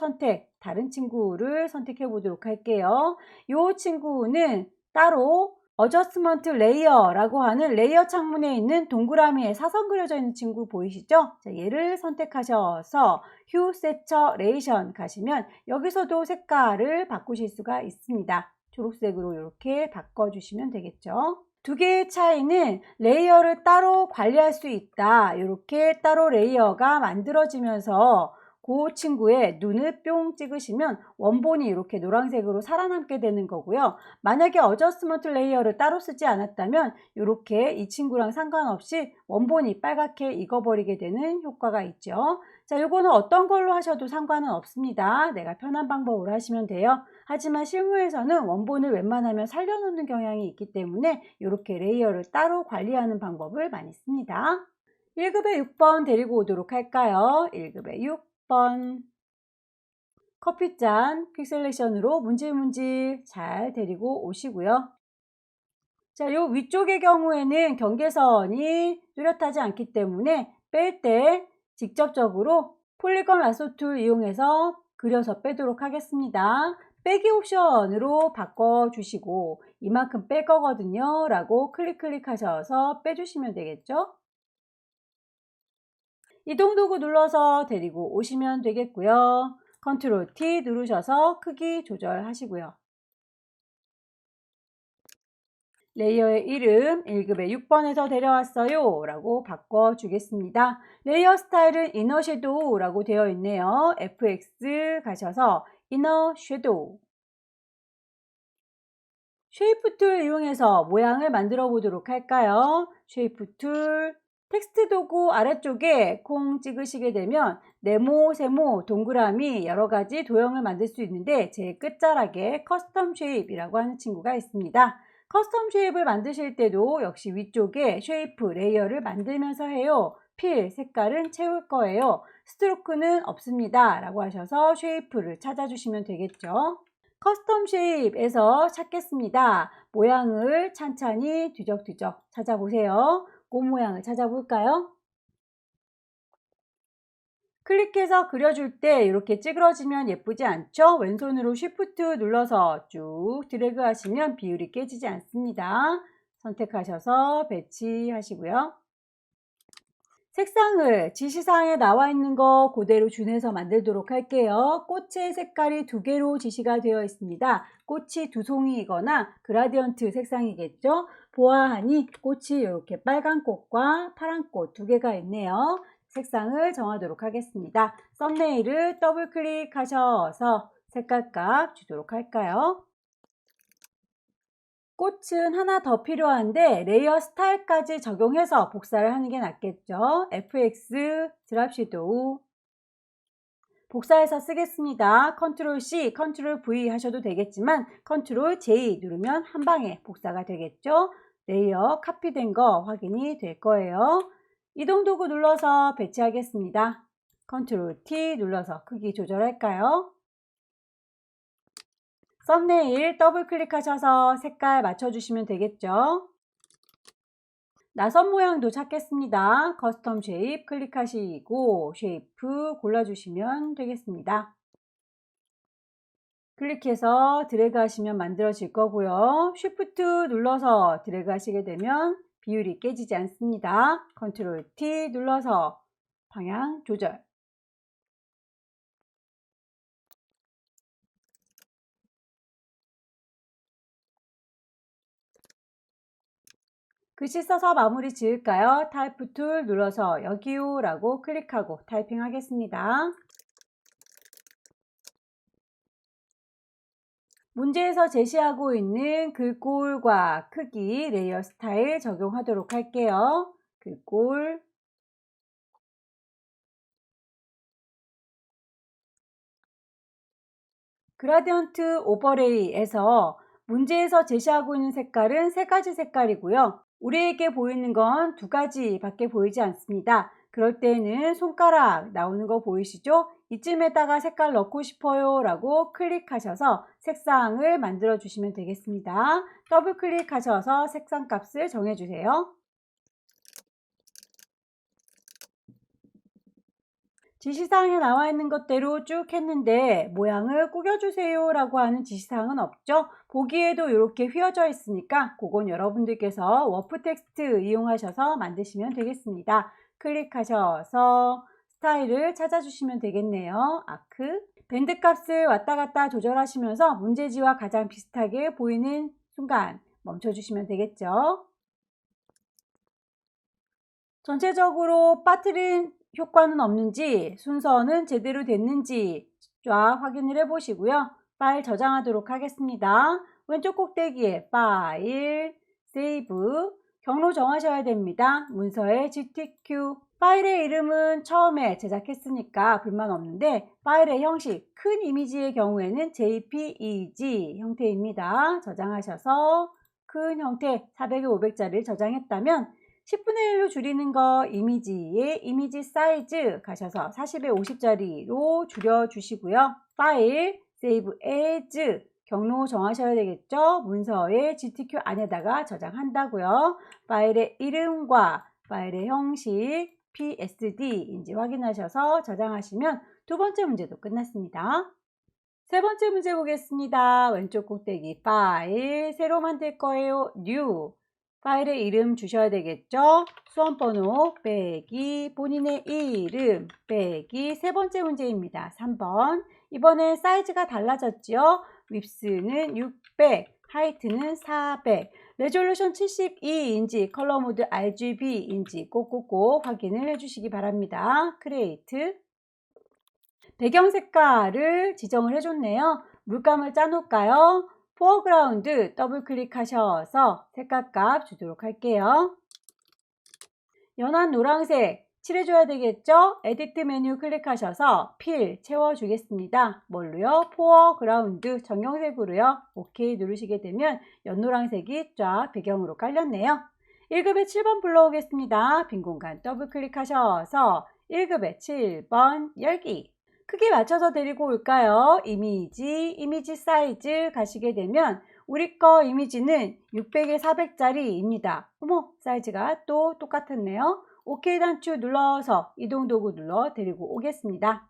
다른 친구를 선택해 보도록 할게요. 이 친구는 따로 어저스먼트 레이어라고 하는 레이어 창문에 있는 동그라미에 사선 그려져 있는 친구 보이시죠? 자, 얘를 선택하셔서 휴 세처레이션 가시면 여기서도 색깔을 바꾸실 수가 있습니다. 초록색으로 이렇게 바꿔주시면 되겠죠. 두 개의 차이는 레이어를 따로 관리할 수 있다. 이렇게 따로 레이어가 만들어지면서 그 친구의 눈을 뿅 찍으시면 원본이 이렇게 노란색으로 살아남게 되는 거고요. 만약에 어저스먼트 레이어를 따로 쓰지 않았다면 이렇게 이 친구랑 상관없이 원본이 빨갛게 익어버리게 되는 효과가 있죠. 자, 이거는 어떤 걸로 하셔도 상관은 없습니다. 내가 편한 방법으로 하시면 돼요. 하지만 실무에서는 원본을 웬만하면 살려놓는 경향이 있기 때문에 이렇게 레이어를 따로 관리하는 방법을 많이 씁니다. 1급의 6번 데리고 오도록 할까요? 1급의 6번 커피잔 퀵셀렉션으로 문질문질 잘 데리고 오시고요. 자, 요 위쪽의 경우에는 경계선이 뚜렷하지 않기 때문에 뺄 때 직접적으로 폴리건 라소 툴 이용해서 그려서 빼도록 하겠습니다. 빼기 옵션으로 바꿔주시고 이만큼 뺄 거거든요 라고 클릭하셔서 빼주시면 되겠죠. 이동 도구 눌러서 데리고 오시면 되겠고요. 컨트롤 T 누르셔서 크기 조절하시고요. 레이어의 이름 1급의 6번에서 데려왔어요 라고 바꿔주겠습니다. 레이어 스타일은 이너 섀도우 라고 되어 있네요. FX 가셔서 이너 섀도우 쉐이프 툴 이용해서 모양을 만들어 보도록 할까요? 쉐이프 툴 텍스트 도구 아래쪽에 콩 찍으시게 되면 네모, 세모, 동그라미 여러가지 도형을 만들 수 있는데 제일 끝자락에 커스텀 쉐입이라고 하는 친구가 있습니다. 커스텀 쉐입을 만드실 때도 역시 위쪽에 쉐이프 레이어를 만들면서 해요. 필 색깔은 채울 거예요. 스트로크는 없습니다 라고 하셔서 쉐이프를 찾아주시면 되겠죠. 커스텀 쉐입에서 찾겠습니다. 모양을 찬찬히 뒤적뒤적 찾아보세요. 꽃 모양을 찾아볼까요? 클릭해서 그려줄 때 이렇게 찌그러지면 예쁘지 않죠? 왼손으로 Shift 눌러서 쭉 드래그 하시면 비율이 깨지지 않습니다. 선택하셔서 배치하시고요. 색상을 지시사항에 나와 있는 거 그대로 준해서 만들도록 할게요. 꽃의 색깔이 두 개로 지시가 되어 있습니다. 꽃이 두 송이이거나 그라디언트 색상이겠죠. 보아하니 꽃이 이렇게 빨간 꽃과 파란 꽃 두 개가 있네요. 색상을 정하도록 하겠습니다. 썸네일을 더블 클릭하셔서 색깔값 주도록 할까요? 꽃은 하나 더 필요한데 레이어 스타일까지 적용해서 복사를 하는 게 낫겠죠. FX 드랍 섀도우 복사해서 쓰겠습니다. 컨트롤 C, 컨트롤 V 하셔도 되겠지만 컨트롤 J 누르면 한 방에 복사가 되겠죠. 레이어 카피된 거 확인이 될 거예요. 이동 도구 눌러서 배치하겠습니다. 컨트롤 T 눌러서 크기 조절할까요? 썸네일 더블 클릭하셔서 색깔 맞춰주시면 되겠죠. 나선 모양도 찾겠습니다. 커스텀 쉐입 클릭하시고 쉐이프 골라주시면 되겠습니다. 클릭해서 드래그 하시면 만들어질 거고요. 쉬프트 눌러서 드래그 하시게 되면 비율이 깨지지 않습니다. 컨트롤 T 눌러서 방향 조절 글씨 써서 마무리 지을까요? 타이프 툴 눌러서 여기요 라고 클릭하고 타이핑 하겠습니다. 문제에서 제시하고 있는 글꼴과 크기, 레이어 스타일 적용하도록 할게요. 글꼴 그라디언트 오버레이에서 문제에서 제시하고 있는 색깔은 세 가지 색깔이고요. 우리에게 보이는 건 두 가지밖에 보이지 않습니다. 그럴 때는 손가락 나오는 거 보이시죠? 이쯤에다가 색깔 넣고 싶어요 라고 클릭하셔서 색상을 만들어 주시면 되겠습니다. 더블 클릭하셔서 색상 값을 정해 주세요. 지시사항에 나와 있는 것대로 쭉 했는데 모양을 꾸겨주세요 라고 하는 지시사항은 없죠. 보기에도 이렇게 휘어져 있으니까 그건 여러분들께서 워프 텍스트 이용하셔서 만드시면 되겠습니다. 클릭하셔서 스타일을 찾아주시면 되겠네요. 아크. 밴드 값을 왔다 갔다 조절하시면서 문제지와 가장 비슷하게 보이는 순간 멈춰주시면 되겠죠. 전체적으로 빠뜨린 효과는 없는지 순서는 제대로 됐는지 쫙 확인을 해 보시고요. 파일 저장하도록 하겠습니다. 왼쪽 꼭대기에 파일, 세이브, 경로 정하셔야 됩니다. 문서에 GTQ. 파일의 이름은 처음에 제작했으니까 불만 없는데 파일의 형식, 큰 이미지의 경우에는 JPEG 형태입니다. 저장하셔서 큰 형태 400에 500짜리를 저장했다면 10분의 1로 줄이는 거 이미지에 이미지 사이즈 가셔서 40에 50짜리로 줄여주시고요. 파일, 세이브 에즈, 경로 정하셔야 되겠죠. 문서에 GTQ 안에다가 저장한다고요. 파일의 이름과 파일의 형식, PSD인지 확인하셔서 저장하시면 두 번째 문제도 끝났습니다. 세 번째 문제 보겠습니다. 왼쪽 꼭대기 파일, 새로 만들 거예요. New. 파일의 이름 주셔야 되겠죠. 수험번호 빼기 본인의 이름 빼기 세 번째 문제입니다. 3번. 이번에 사이즈가 달라졌죠. width는 600, 하이트는 400, 레졸루션 72인지 컬러 모드 RGB인지 꼭꼭꼭 확인을 해주시기 바랍니다. 크리에이트. 배경 색깔을 지정을 해줬네요. 물감을 짜놓을까요? 포어그라운드 더블 클릭하셔서 색깔값 주도록 할게요. 연한 노란색 칠해줘야 되겠죠? 에디트 메뉴 클릭하셔서 필 채워주겠습니다. 뭘로요? 포어그라운드 정형색으로요. 오케이 누르시게 되면 연노란색이 쫙 배경으로 깔렸네요. 1급에 7번 불러오겠습니다. 빈 공간 더블 클릭하셔서 1급에 7번 열기. 크기 맞춰서 데리고 올까요? 이미지 사이즈 가시게 되면 우리 거 이미지는 600에 400짜리입니다. 어머, 사이즈가 또 똑같았네요. OK 단추 눌러서 이동 도구 눌러 데리고 오겠습니다.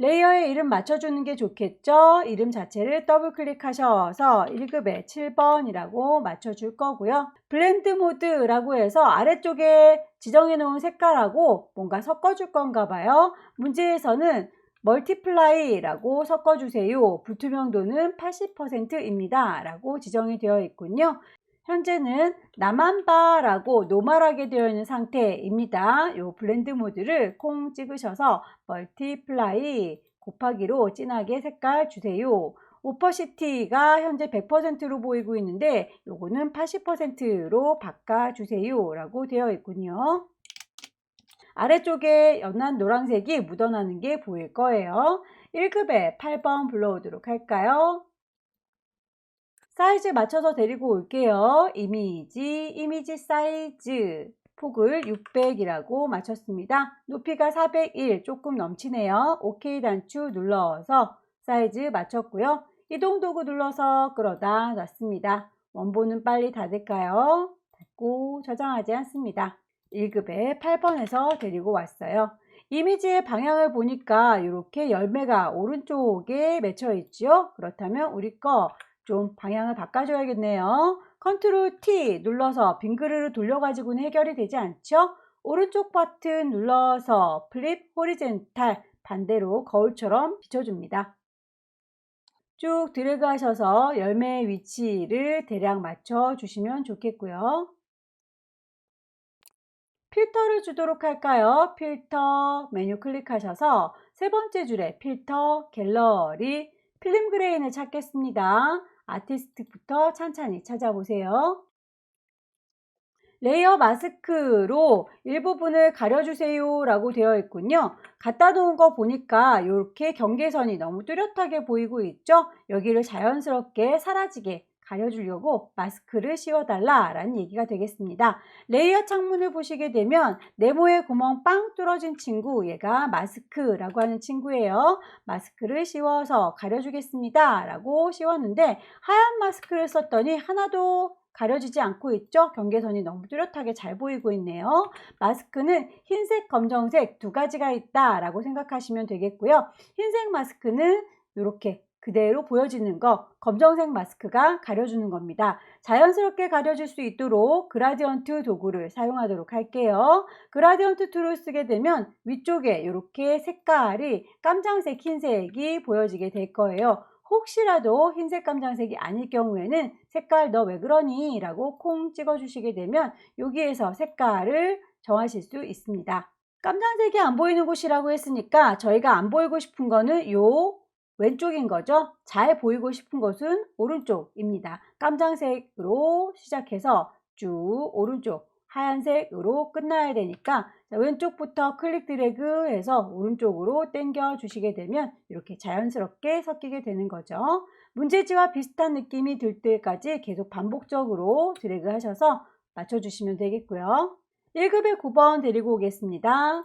레이어의 이름 맞춰주는 게 좋겠죠? 이름 자체를 더블 클릭하셔서 1급에 7번이라고 맞춰줄 거고요. 블렌드 모드라고 해서 아래쪽에 지정해 놓은 색깔하고 뭔가 섞어줄 건가 봐요. 문제에서는 멀티플라이라고 섞어주세요. 불투명도는 80%입니다. 라고 지정이 되어 있군요. 현재는 나만 봐라고 노멀하게 되어 있는 상태입니다. 이 블렌드 모드를 콩 찍으셔서 멀티플라이 곱하기로 진하게 색깔 주세요. 오퍼시티가 현재 100%로 보이고 있는데 요거는 80%로 바꿔주세요 라고 되어 있군요. 아래쪽에 연한 노란색이 묻어나는 게 보일 거예요. 1급에 8번 불러오도록 할까요? 사이즈 맞춰서 데리고 올게요. 이미지 사이즈 폭을 600이라고 맞췄습니다. 높이가 401 조금 넘치네요. OK 단추 눌러서 사이즈 맞췄고요. 이동 도구 눌러서 끌어다 놨습니다. 원본은 빨리 닫을까요? 닫고 저장하지 않습니다. 1급에 8번에서 데리고 왔어요. 이미지의 방향을 보니까 이렇게 열매가 오른쪽에 맺혀 있죠. 그렇다면 우리 거 좀 방향을 바꿔줘야겠네요. 컨트롤 T 눌러서 빙그르르 돌려가지고는 해결이 되지 않죠? 오른쪽 버튼 눌러서 플립 호리젠탈 반대로 거울처럼 비춰줍니다. 쭉 드래그 하셔서 열매의 위치를 대략 맞춰 주시면 좋겠고요. 필터를 주도록 할까요? 필터 메뉴 클릭하셔서 세 번째 줄에 필터 갤러리 필름 그레인을 찾겠습니다. 아티스트부터 찬찬히 찾아보세요. 레이어 마스크로 일부분을 가려주세요 라고 되어 있군요. 갖다 놓은 거 보니까 이렇게 경계선이 너무 뚜렷하게 보이고 있죠. 여기를 자연스럽게 사라지게 가려주려고 마스크를 씌워달라 라는 얘기가 되겠습니다. 레이어 창문을 보시게 되면 네모의 구멍 빵 뚫어진 친구, 얘가 마스크라고 하는 친구예요. 마스크를 씌워서 가려주겠습니다 라고 씌웠는데 하얀 마스크를 썼더니 하나도 가려지지 않고 있죠? 경계선이 너무 뚜렷하게 잘 보이고 있네요. 마스크는 흰색, 검정색 두 가지가 있다라고 생각하시면 되겠고요. 흰색 마스크는 이렇게 그대로 보여지는 거, 검정색 마스크가 가려주는 겁니다. 자연스럽게 가려질 수 있도록 그라디언트 도구를 사용하도록 할게요. 그라디언트 툴을 쓰게 되면 위쪽에 이렇게 색깔이 깜장색, 흰색이 보여지게 될 거예요. 혹시라도 흰색, 깜장색이 아닐 경우에는 색깔 너 왜 그러니? 라고 콩 찍어주시게 되면 여기에서 색깔을 정하실 수 있습니다. 깜장색이 안 보이는 곳이라고 했으니까 저희가 안 보이고 싶은 거는 요 왼쪽인 거죠. 잘 보이고 싶은 곳은 오른쪽입니다. 깜장색으로 시작해서 쭉 오른쪽 하얀색으로 끝나야 되니까 왼쪽부터 클릭 드래그 해서 오른쪽으로 당겨 주시게 되면 이렇게 자연스럽게 섞이게 되는 거죠. 문제지와 비슷한 느낌이 들 때까지 계속 반복적으로 드래그 하셔서 맞춰주시면 되겠고요. 1급의 9번 데리고 오겠습니다.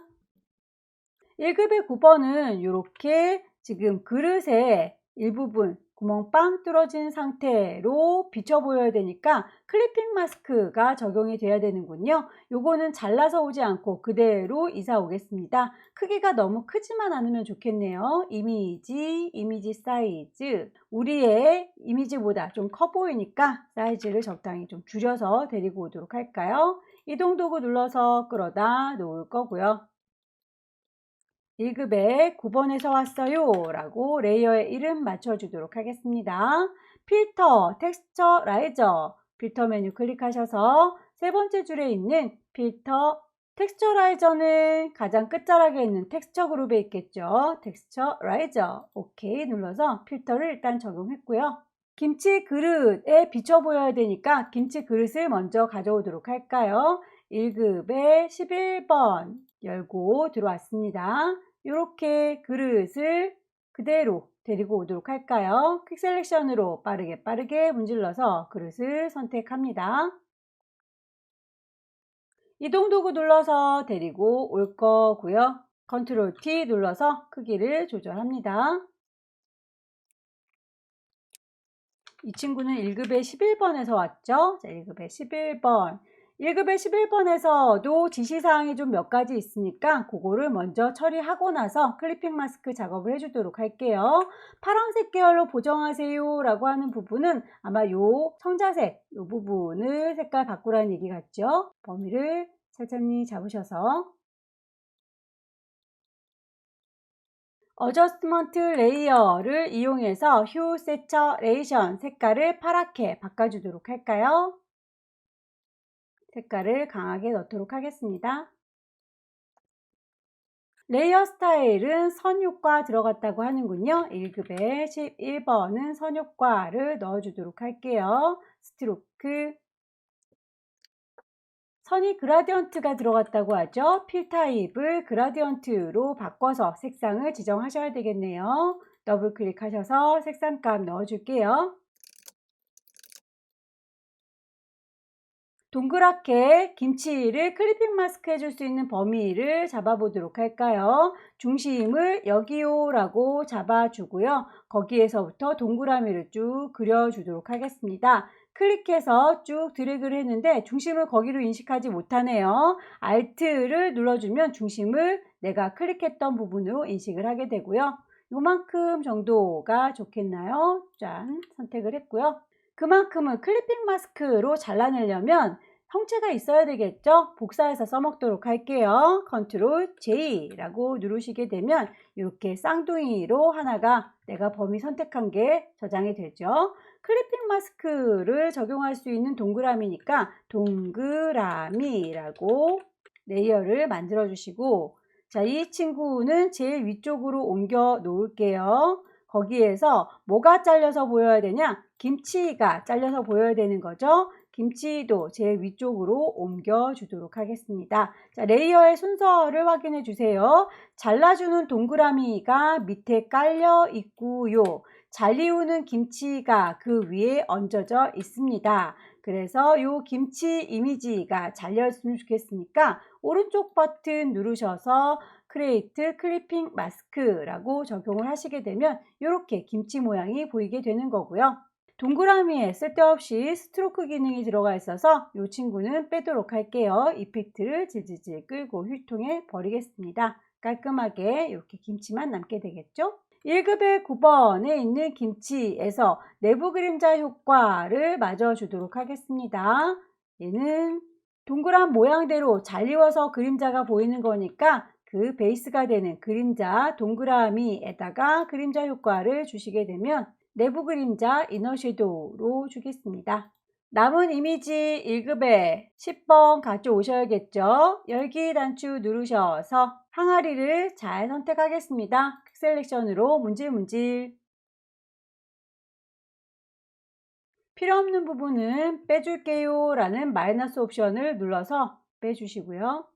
1급의 9번은 이렇게 지금 그릇에 일부분 구멍 빵 뚫어진 상태로 비쳐 보여야 되니까 클리핑 마스크가 적용이 돼야 되는군요. 요거는 잘라서 오지 않고 그대로 이사 오겠습니다. 크기가 너무 크지만 않으면 좋겠네요. 이미지 사이즈. 우리의 이미지보다 좀 커 보이니까 사이즈를 적당히 좀 줄여서 데리고 오도록 할까요? 이동 도구 눌러서 끌어다 놓을 거고요. 1급에 9번에서 왔어요 라고 레이어의 이름 맞춰주도록 하겠습니다. 필터, 텍스처라이저, 필터 메뉴 클릭하셔서 세 번째 줄에 있는 필터, 텍스처라이저는 가장 끝자락에 있는 텍스처 그룹에 있겠죠. 텍스처라이저, 오케이 눌러서 필터를 일단 적용했고요. 김치 그릇에 비춰 보여야 되니까 김치 그릇을 먼저 가져오도록 할까요? 1급에 11번 열고 들어왔습니다. 이렇게 그릇을 그대로 데리고 오도록 할까요? 퀵 셀렉션으로 빠르게 문질러서 그릇을 선택합니다. 이동 도구 눌러서 데리고 올 거고요. 컨트롤 T 눌러서 크기를 조절합니다. 이 친구는 1급에 11번에서 왔죠? 자, 1급에 11번. 1급에 11번에서도 지시사항이 좀 몇 가지 있으니까 그거를 먼저 처리하고 나서 클리핑 마스크 작업을 해주도록 할게요. 파란색 계열로 보정하세요 라고 하는 부분은 아마 요 청자색 요 부분을 색깔 바꾸라는 얘기 같죠? 범위를 천천히 잡으셔서 어저스트먼트 레이어를 이용해서 휴 세처레이션 색깔을 파랗게 바꿔주도록 할까요? 색깔을 강하게 넣도록 하겠습니다. 레이어 스타일은 선효과 들어갔다고 하는군요. 1급에 11번은 선효과를 넣어주도록 할게요. 스트로크 선이 그라디언트가 들어갔다고 하죠. 필 타입을 그라디언트로 바꿔서 색상을 지정하셔야 되겠네요. 더블 클릭하셔서 색상값 넣어줄게요. 동그랗게 김치를 클리핑 마스크 해줄 수 있는 범위를 잡아보도록 할까요? 중심을 여기요 라고 잡아주고요. 거기에서부터 동그라미를 쭉 그려주도록 하겠습니다. 클릭해서 쭉 드래그를 했는데 중심을 거기로 인식하지 못하네요. Alt를 눌러주면 중심을 내가 클릭했던 부분으로 인식을 하게 되고요. 요만큼 정도가 좋겠나요? 짠, 선택을 했고요. 그만큼은 클리핑 마스크로 잘라내려면 형체가 있어야 되겠죠? 복사해서 써먹도록 할게요. 컨트롤 J라고 누르시게 되면 이렇게 쌍둥이로 하나가 내가 범위 선택한 게 저장이 되죠. 클리핑 마스크를 적용할 수 있는 동그라미니까 동그라미라고 레이어를 만들어 주시고 자, 이 친구는 제일 위쪽으로 옮겨 놓을게요. 거기에서 뭐가 잘려서 보여야 되냐? 김치가 잘려서 보여야 되는 거죠. 김치도 제일 위쪽으로 옮겨 주도록 하겠습니다. 자, 레이어의 순서를 확인해 주세요. 잘라주는 동그라미가 밑에 깔려 있고요. 잘리우는 김치가 그 위에 얹어져 있습니다. 그래서 이 김치 이미지가 잘렸으면 좋겠으니까 오른쪽 버튼 누르셔서 크리에이트 클리핑 마스크라고 적용을 하시게 되면 이렇게 김치 모양이 보이게 되는 거고요. 동그라미에 쓸데없이 스트로크 기능이 들어가 있어서 이 친구는 빼도록 할게요. 이펙트를 질질질 끌고 휴통에 버리겠습니다. 깔끔하게 이렇게 김치만 남게 되겠죠? 1급의 9번에 있는 김치에서 내부 그림자 효과를 마저 주도록 하겠습니다. 얘는 동그란 모양대로 잘 이워서 그림자가 보이는 거니까 그 베이스가 되는 그림자 동그라미에다가 그림자 효과를 주시게 되면 내부 그림자 이너 섀도우로 주겠습니다. 남은 이미지 1급에 10번 가져오셔야겠죠. 열기 단추 누르셔서 항아리를 잘 선택하겠습니다. 퀵 셀렉션으로 문질문질. 필요없는 부분은 빼줄게요 라는 마이너스 옵션을 눌러서 빼주시고요.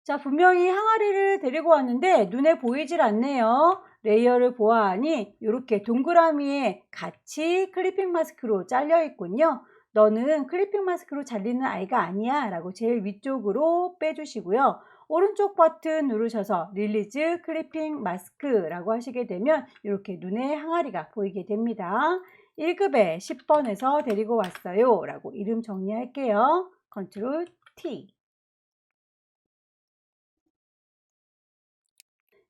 자, 분명히 항아리를 데리고 왔는데 눈에 보이질 않네요. 레이어를 보아하니 이렇게 동그라미에 같이 클리핑 마스크로 잘려 있군요. 너는 클리핑 마스크로 잘리는 아이가 아니야 라고 제일 위쪽으로 빼주시고요. 오른쪽 버튼 누르셔서 릴리즈 클리핑 마스크라고 하시게 되면 이렇게 눈에 항아리가 보이게 됩니다. 1급에 10번에서 데리고 왔어요 라고 이름 정리할게요. 컨트롤 T.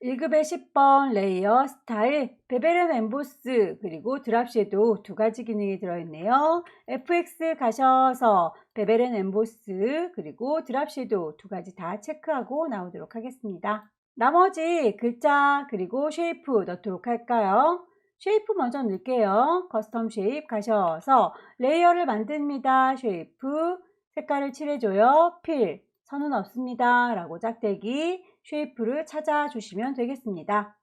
1급의 10번 레이어 스타일, 베벨 엠보스 그리고 드랍 섀도우 두 가지 기능이 들어있네요. FX 가셔서 베벨 엠보스 그리고 드랍 섀도우 두 가지 다 체크하고 나오도록 하겠습니다. 나머지 글자 그리고 쉐이프 넣도록 할까요? 쉐이프 먼저 넣을게요. 커스텀 쉐입 가셔서 레이어를 만듭니다. 쉐이프 색깔을 칠해줘요. 필 선은 없습니다 라고 짝대기 쉐이프를 찾아주시면 되겠습니다.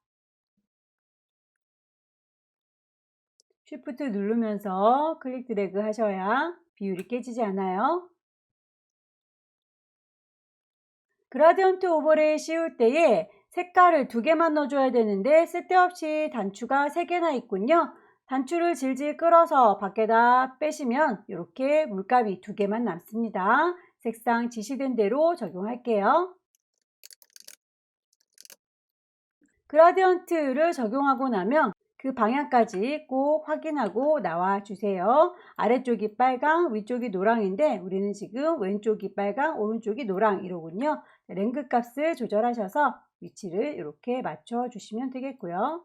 쉬프트 누르면서 클릭 드래그 하셔야 비율이 깨지지 않아요. 그라디언트 오버레이 씌울 때에 색깔을 2개만 넣어줘야 되는데 쓸데없이 단추가 3개나 있군요. 단추를 질질 끌어서 밖에다 빼시면 이렇게 물감이 2개만 남습니다. 색상 지시된 대로 적용할게요. 그라디언트를 적용하고 나면 그 방향까지 꼭 확인하고 나와 주세요. 아래쪽이 빨강, 위쪽이 노랑인데 우리는 지금 왼쪽이 빨강, 오른쪽이 노랑 이러군요. 랭크 값을 조절하셔서 위치를 이렇게 맞춰 주시면 되겠고요.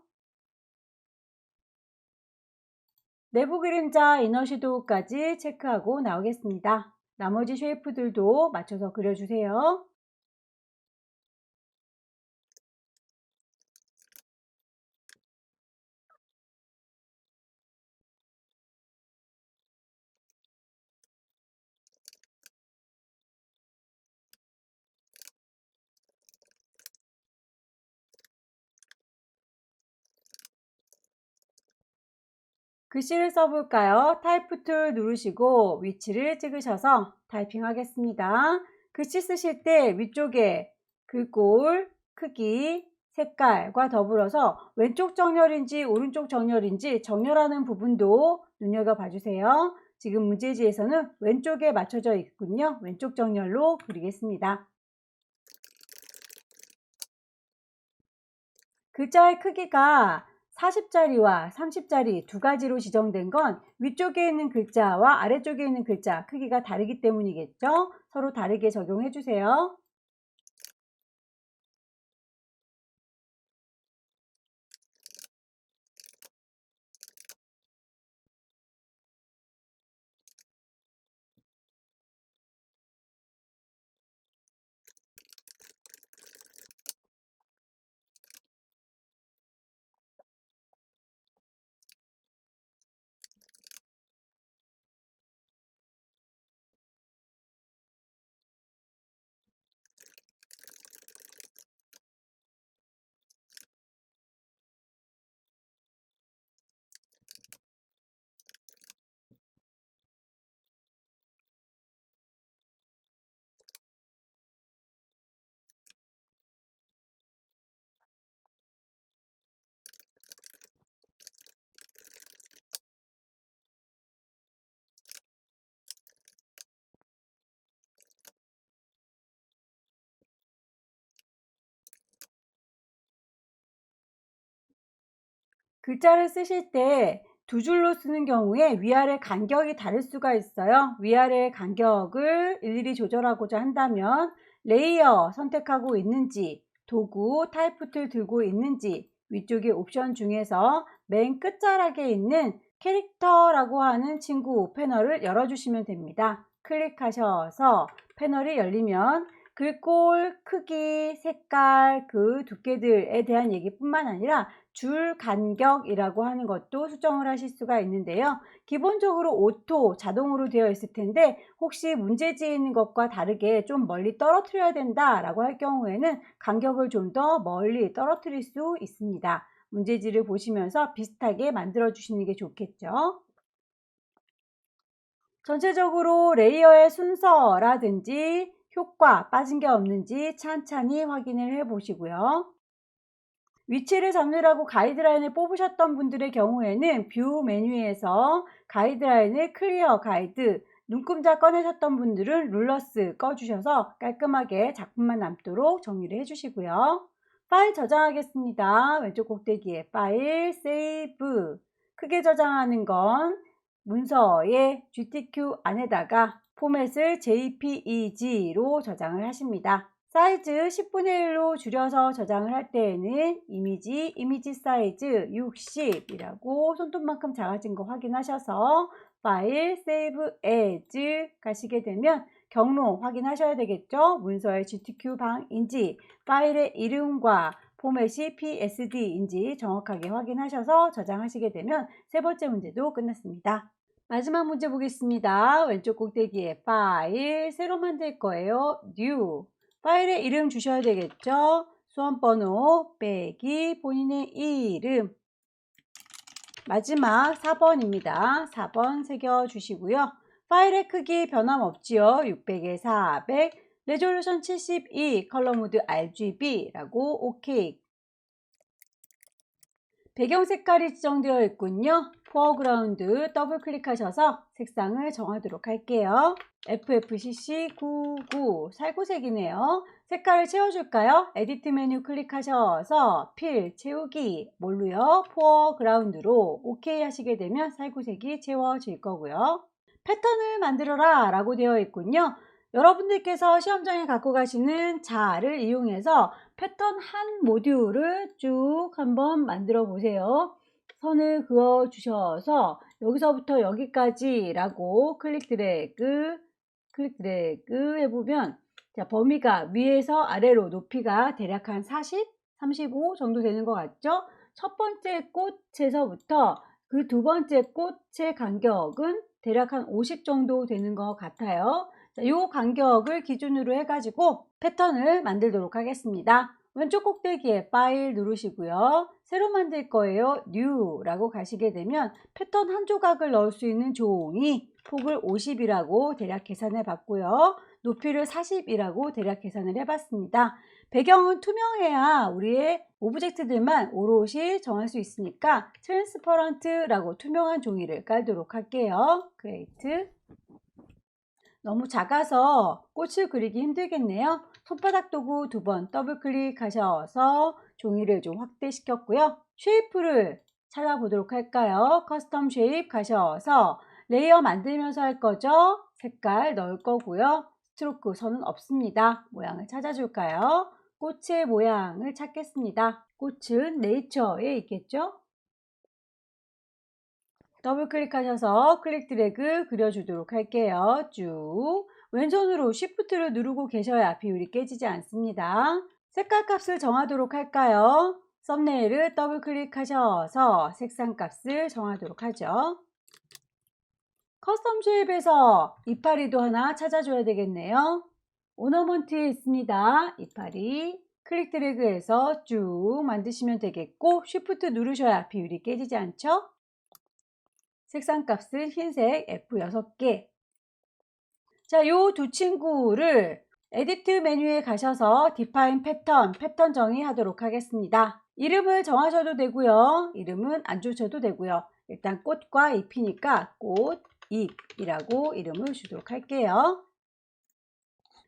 내부 그림자 이너 섀도우까지 체크하고 나오겠습니다. 나머지 쉐이프들도 맞춰서 그려주세요. 글씨를 써볼까요? 타이프 툴 누르시고 위치를 찍으셔서 타이핑 하겠습니다. 글씨 쓰실 때 위쪽에 글꼴, 크기, 색깔과 더불어서 왼쪽 정렬인지 오른쪽 정렬인지 정렬하는 부분도 눈여겨봐 주세요. 지금 문제지에서는 왼쪽에 맞춰져 있군요. 왼쪽 정렬로 그리겠습니다. 글자의 크기가 40자리와 30자리 두 가지로 지정된 건 위쪽에 있는 글자와 아래쪽에 있는 글자 크기가 다르기 때문이겠죠. 서로 다르게 적용해 주세요. 글자를 쓰실 때 두 줄로 쓰는 경우에 위아래 간격이 다를 수가 있어요. 위아래 간격을 일일이 조절하고자 한다면 레이어 선택하고 있는지, 도구, 타입부트를 들고 있는지, 위쪽의 옵션 중에서 맨 끝자락에 있는 캐릭터라고 하는 친구 패널을 열어주시면 됩니다. 클릭하셔서 패널이 열리면 글꼴 크기, 색깔, 그 두께들에 대한 얘기뿐만 아니라 줄 간격이라고 하는 것도 수정을 하실 수가 있는데요. 기본적으로 오토, 자동으로 되어 있을 텐데 혹시 문제지에 있는 것과 다르게 좀 멀리 떨어뜨려야 된다라고 할 경우에는 간격을 좀 더 멀리 떨어뜨릴 수 있습니다. 문제지를 보시면서 비슷하게 만들어 주시는 게 좋겠죠. 전체적으로 레이어의 순서라든지 효과 빠진 게 없는지 찬찬히 확인을 해 보시고요. 위치를 잡느라고 가이드라인을 뽑으셨던 분들의 경우에는 뷰 메뉴에서 가이드라인을 클리어 가이드, 눈금자 꺼내셨던 분들은 룰러스 꺼주셔서 깔끔하게 작품만 남도록 정리를 해주시고요. 파일 저장하겠습니다. 왼쪽 꼭대기에 파일, 세이브. 크게 저장하는 건 문서의 GTQ 안에다가 포맷을 JPEG로 저장을 하십니다. 사이즈 10분의 1로 줄여서 저장을 할 때에는 이미지 사이즈 60이라고 손톱만큼 작아진 거 확인하셔서 파일, 세이브 에즈 가시게 되면 경로 확인하셔야 되겠죠. 문서의 GTQ 방인지 파일의 이름과 포맷이 PSD인지 정확하게 확인하셔서 저장하시게 되면 세 번째 문제도 끝났습니다. 마지막 문제 보겠습니다. 왼쪽 꼭대기에 파일, 새로 만들 거예요. New. 파일의 이름 주셔야 되겠죠. 수험번호 빼기 본인의 이름. 마지막 4번입니다. 4번 새겨주시고요. 파일의 크기 변함없지요. 600에 400, 레졸루션 72, 컬러 모드 RGB라고 OK. 배경 색깔이 지정되어 있군요. 포어그라운드 더블 클릭하셔서 색상을 정하도록 할게요. FFCC99 살구색이네요. 색깔을 채워줄까요? 에디트 메뉴 클릭하셔서 필 채우기 뭘로요? 포어그라운드로 OK 하시게 되면 살구색이 채워질 거고요. 패턴을 만들어라 라고 되어 있군요. 여러분들께서 시험장에 갖고 가시는 자를 이용해서 패턴 한 모듈을 쭉 한번 만들어 보세요. 선을 그어 주셔서 여기서부터 여기까지 라고 클릭 드래그 해보면 자, 범위가 위에서 아래로 높이가 대략 한 40, 35 정도 되는 것 같죠? 첫 번째 꽃에서부터 그 두 번째 꽃의 간격은 대략 한 50 정도 되는 것 같아요. 이 간격을 기준으로 해가지고 패턴을 만들도록 하겠습니다. 왼쪽 꼭대기에 파일 누르시고요. 새로 만들 거예요. New라고 가시게 되면 패턴 한 조각을 넣을 수 있는 종이 폭을 50이라고 대략 계산해 봤고요. 높이를 40이라고 대략 계산을 해봤습니다. 배경은 투명해야 우리의 오브젝트들만 오롯이 정할 수 있으니까 트랜스퍼런트라고 투명한 종이를 깔도록 할게요. Create. 너무 작아서 꽃을 그리기 힘들겠네요. 손바닥 도구 2번 더블 클릭하셔서 종이를 좀 확대시켰고요. 쉐이프를 찾아보도록 할까요? 커스텀 쉐입 가셔서 레이어 만들면서 할 거죠. 색깔 넣을 거고요. 스트로크 선은 없습니다. 모양을 찾아줄까요? 꽃의 모양을 찾겠습니다. 꽃은 네이처에 있겠죠? 더블 클릭하셔서 클릭 드래그 그려주도록 할게요. 쭉 왼손으로 Shift를 누르고 계셔야 비율이 깨지지 않습니다. 색깔 값을 정하도록 할까요? 썸네일을 더블 클릭하셔서 색상 값을 정하도록 하죠. 커스텀 쉐입에서 이파리도 하나 찾아줘야 되겠네요. 오너먼트에 있습니다. 이파리 클릭 드래그해서 쭉 만드시면 되겠고 Shift 누르셔야 비율이 깨지지 않죠? 색상 값은 흰색 F6개. 자, 요 두 친구를 에디트 메뉴에 가셔서 Define 패턴 정의하도록 하겠습니다. 이름을 정하셔도 되고요. 이름은 안 주셔도 되고요. 일단 꽃과 잎이니까 꽃, 잎이라고 이름을 주도록 할게요.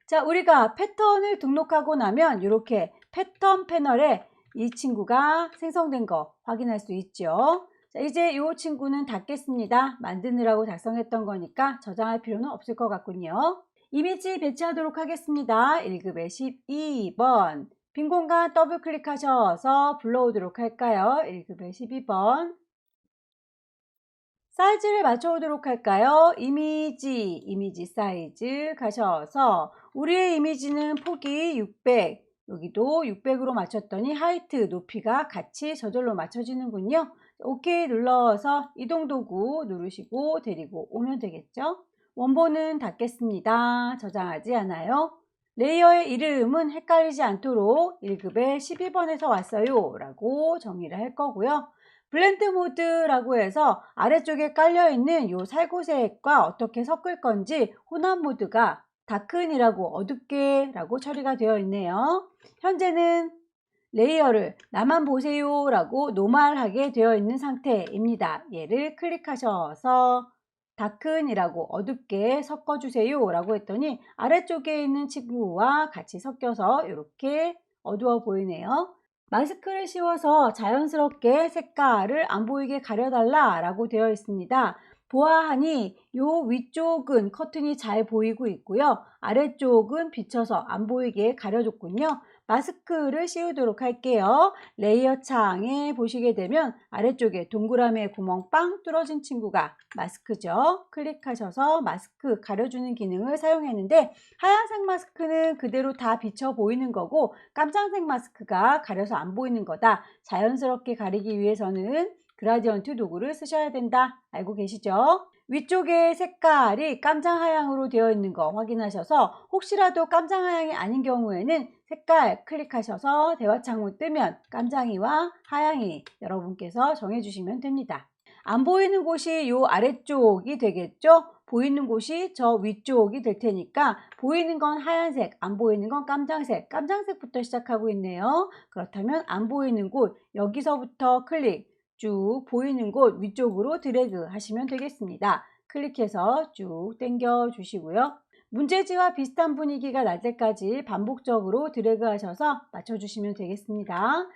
자, 우리가 패턴을 등록하고 나면 이렇게 패턴 패널에 이 친구가 생성된 거 확인할 수 있죠. 자, 이제 이 친구는 닫겠습니다. 만드느라고 작성했던 거니까 저장할 필요는 없을 것 같군요. 이미지 배치하도록 하겠습니다. 1급의 12번. 빈 공간 더블 클릭하셔서 불러오도록 할까요? 1급의 12번. 사이즈를 맞춰오도록 할까요? 이미지 사이즈 가셔서 우리의 이미지는 폭이 600, 여기도 600으로 맞췄더니 하이트, 높이가 같이 저절로 맞춰지는군요. 오케이 눌러서 이동 도구 누르시고 데리고 오면 되겠죠? 원본은 닫겠습니다. 저장하지 않아요. 레이어의 이름은 헷갈리지 않도록 1급의 12번에서 왔어요 라고 정의를 할 거고요. 블렌드 모드라고 해서 아래쪽에 깔려있는 요 살구색과 어떻게 섞을 건지 혼합 모드가 다큰이라고 어둡게 라고 처리가 되어 있네요. 현재는 레이어를 나만 보세요 라고 노멀하게 되어 있는 상태입니다. 얘를 클릭하셔서 다큰이라고 어둡게 섞어주세요 라고 했더니 아래쪽에 있는 친구와 같이 섞여서 이렇게 어두워 보이네요. 마스크를 씌워서 자연스럽게 색깔을 안 보이게 가려달라 라고 되어 있습니다. 보아하니 요 위쪽은 커튼이 잘 보이고 있고요. 아래쪽은 비쳐서 안 보이게 가려줬군요. 마스크를 씌우도록 할게요. 레이어 창에 보시게 되면 아래쪽에 동그라미에 구멍 빵 뚫어진 친구가 마스크죠. 클릭하셔서 마스크 가려주는 기능을 사용했는데 하얀색 마스크는 그대로 다 비쳐 보이는 거고 깜장색 마스크가 가려서 안 보이는 거다. 자연스럽게 가리기 위해서는 그라디언트 도구를 쓰셔야 된다. 알고 계시죠? 위쪽에 색깔이 깜장 하향으로 되어 있는 거 확인하셔서 혹시라도 깜장 하향이 아닌 경우에는 색깔 클릭하셔서 대화 창문 뜨면 깜장이와 하향이 여러분께서 정해주시면 됩니다. 안 보이는 곳이 요 아래쪽이 되겠죠? 보이는 곳이 저 위쪽이 될 테니까 보이는 건 하얀색, 안 보이는 건 깜장색, 깜장색부터 시작하고 있네요. 그렇다면 안 보이는 곳 여기서부터 클릭 쭉 보이는 곳 위쪽으로 드래그 하시면 되겠습니다. 클릭해서 쭉 당겨 주시고요. 문제지와 비슷한 분위기가 날 때까지 반복적으로 드래그 하셔서 맞춰주시면 되겠습니다.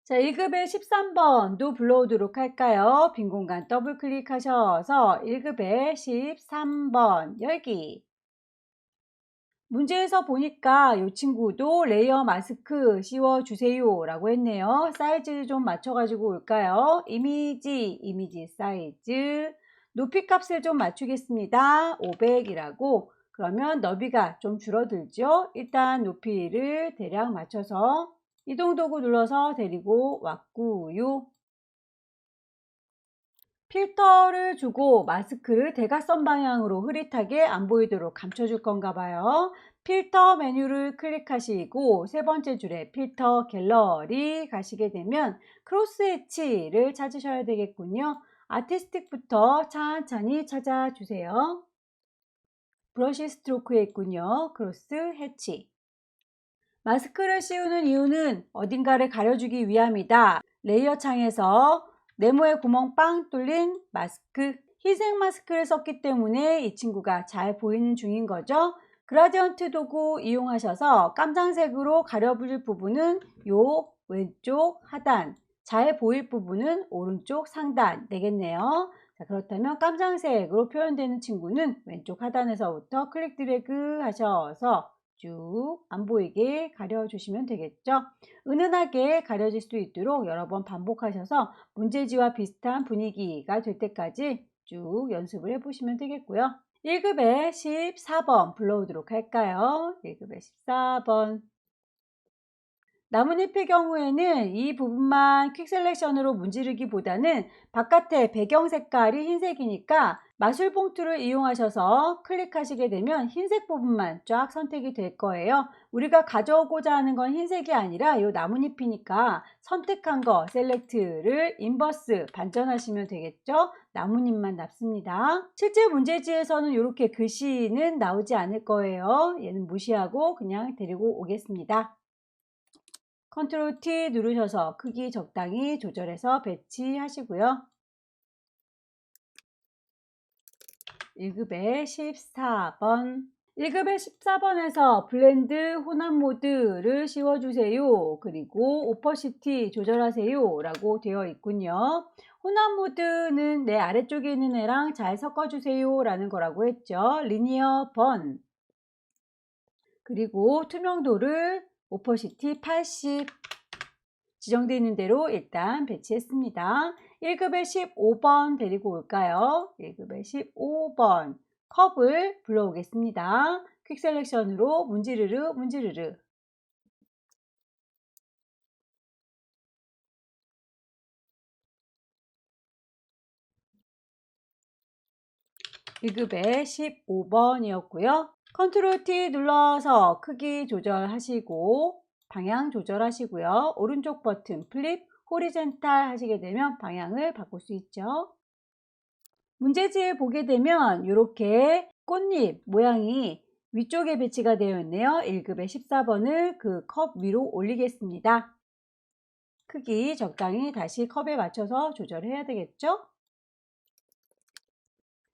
자, 1급의 13번도 불러오도록 할까요? 빈 공간 더블 클릭하셔서 1급의 13번 열기. 문제에서 보니까 이 친구도 레이어 마스크 씌워주세요 라고 했네요. 사이즈 좀 맞춰가지고 올까요? 이미지 사이즈 높이 값을 좀 맞추겠습니다. 500이라고. 그러면 너비가 좀 줄어들죠. 일단 높이를 대략 맞춰서 이동 도구 눌러서 데리고 왔고요. 필터를 주고 마스크를 대각선 방향으로 흐릿하게 안 보이도록 감춰줄 건가 봐요. 필터 메뉴를 클릭하시고 세 번째 줄에 필터 갤러리 가시게 되면 크로스 엣지를 찾으셔야 되겠군요. 아티스틱부터 천천히 찾아주세요. 브러쉬 스트로크에 있군요. 크로스 엣지. 마스크를 씌우는 이유는 어딘가를 가려주기 위함이다. 레이어 창에서 네모의 구멍 빵 뚫린 마스크, 흰색 마스크를 썼기 때문에 이 친구가 잘 보이는 중인 거죠. 그라디언트 도구 이용하셔서 깜장색으로 가려줄 부분은 요 왼쪽 하단, 잘 보일 부분은 오른쪽 상단 되겠네요. 자, 그렇다면 깜장색으로 표현되는 친구는 왼쪽 하단에서부터 클릭 드래그 하셔서 쭉 안 보이게 가려주시면 되겠죠. 은은하게 가려질 수 있도록 여러 번 반복하셔서 문제지와 비슷한 분위기가 될 때까지 쭉 연습을 해보시면 되겠고요. 1급의 14번 불러오도록 할까요? 1급의 14번. 나뭇잎의 경우에는 이 부분만 퀵 셀렉션으로 문지르기보다는 바깥에 배경 색깔이 흰색이니까 마술 봉투를 이용하셔서 클릭하시게 되면 흰색 부분만 쫙 선택이 될 거예요. 우리가 가져오고자 하는 건 흰색이 아니라 이 나뭇잎이니까 선택한 거 셀렉트를 인버스 반전하시면 되겠죠. 나뭇잎만 남습니다. 실제 문제지에서는 이렇게 글씨는 나오지 않을 거예요. 얘는 무시하고 그냥 데리고 오겠습니다. 컨트롤 T 누르셔서 크기 적당히 조절해서 배치하시고요. 1급의 14번. 1급의 14번에서 블렌드 혼합 모드를 씌워주세요. 그리고 오퍼시티 조절하세요 라고 되어 있군요. 혼합 모드는 내 아래쪽에 있는 애랑 잘 섞어주세요 라는 거라고 했죠. 리니어 번, 그리고 투명도를 오퍼시티 80 지정되어 있는 대로 일단 배치했습니다. 1급의 15번 데리고 올까요? 1급의 15번 컵을 불러오겠습니다. 퀵 셀렉션으로 문지르르 문지르르. 1급의 15번이었고요. 컨트롤 T 눌러서 크기 조절하시고 방향 조절하시고요. 오른쪽 버튼 플립 호리젠탈 하시게 되면 방향을 바꿀 수 있죠. 문제지에 보게 되면 이렇게 꽃잎 모양이 위쪽에 배치가 되어 있네요. 1급의 14번을 그 컵 위로 올리겠습니다. 크기 적당히 다시 컵에 맞춰서 조절해야 되겠죠?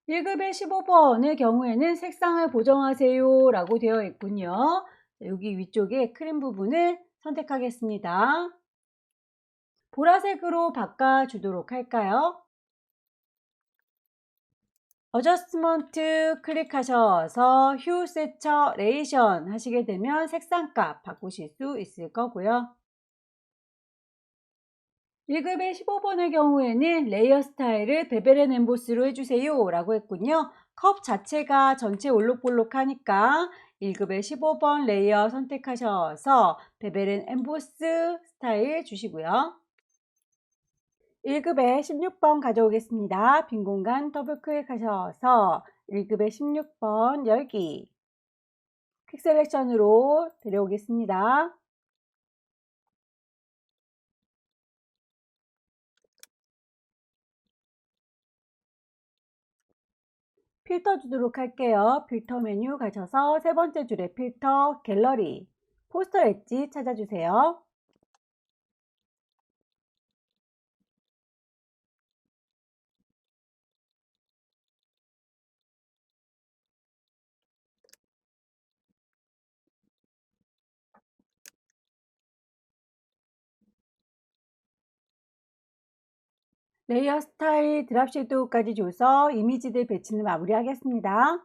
1급의 15번의 경우에는 색상을 보정하세요 라고 되어 있군요. 여기 위쪽에 크림 부분을 선택하겠습니다. 보라색으로 바꿔주도록 할까요? 어저스먼트 클릭하셔서 휴 세처레이션 하시게 되면 색상값 바꾸실 수 있을 거고요. 1급의 15번의 경우에는 레이어 스타일을 베벨 앤 엠보스로 해주세요 라고 했군요. 컵 자체가 전체 올록볼록하니까 1급의 15번 레이어 선택하셔서 베벨 앤 엠보스 스타일 주시고요. 1급의 16번 가져오겠습니다. 빈 공간 더블 클릭하셔서 1급의 16번 열기 퀵 셀렉션으로 데려오겠습니다. 필터 주도록 할게요. 필터 메뉴 가셔서 세 번째 줄에 필터 갤러리 포스터 엣지 찾아주세요. 레이어 스타일 드랍 섀도우까지 줘서 이미지들 배치는 마무리하겠습니다.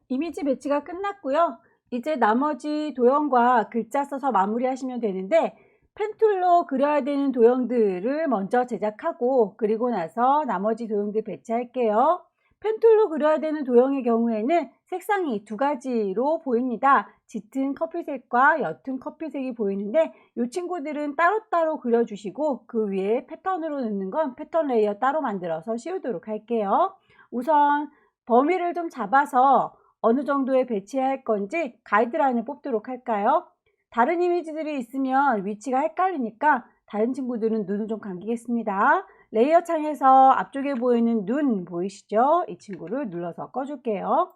이미지 배치가 끝났고요. 이제 나머지 도형과 글자 써서 마무리하시면 되는데 펜툴로 그려야 되는 도형들을 먼저 제작하고 그리고 나서 나머지 도형들 배치할게요. 펜툴로 그려야 되는 도형의 경우에는 색상이 두 가지로 보입니다. 짙은 커피색과 옅은 커피색이 보이는데 이 친구들은 따로따로 그려주시고 그 위에 패턴으로 넣는 건 패턴 레이어 따로 만들어서 씌우도록 할게요. 우선 범위를 좀 잡아서 어느 정도에 배치해야 할 건지 가이드라인을 뽑도록 할까요? 다른 이미지들이 있으면 위치가 헷갈리니까 다른 친구들은 눈을 좀 감기겠습니다. 레이어 창에서 앞쪽에 보이는 눈 보이시죠? 이 친구를 눌러서 꺼줄게요.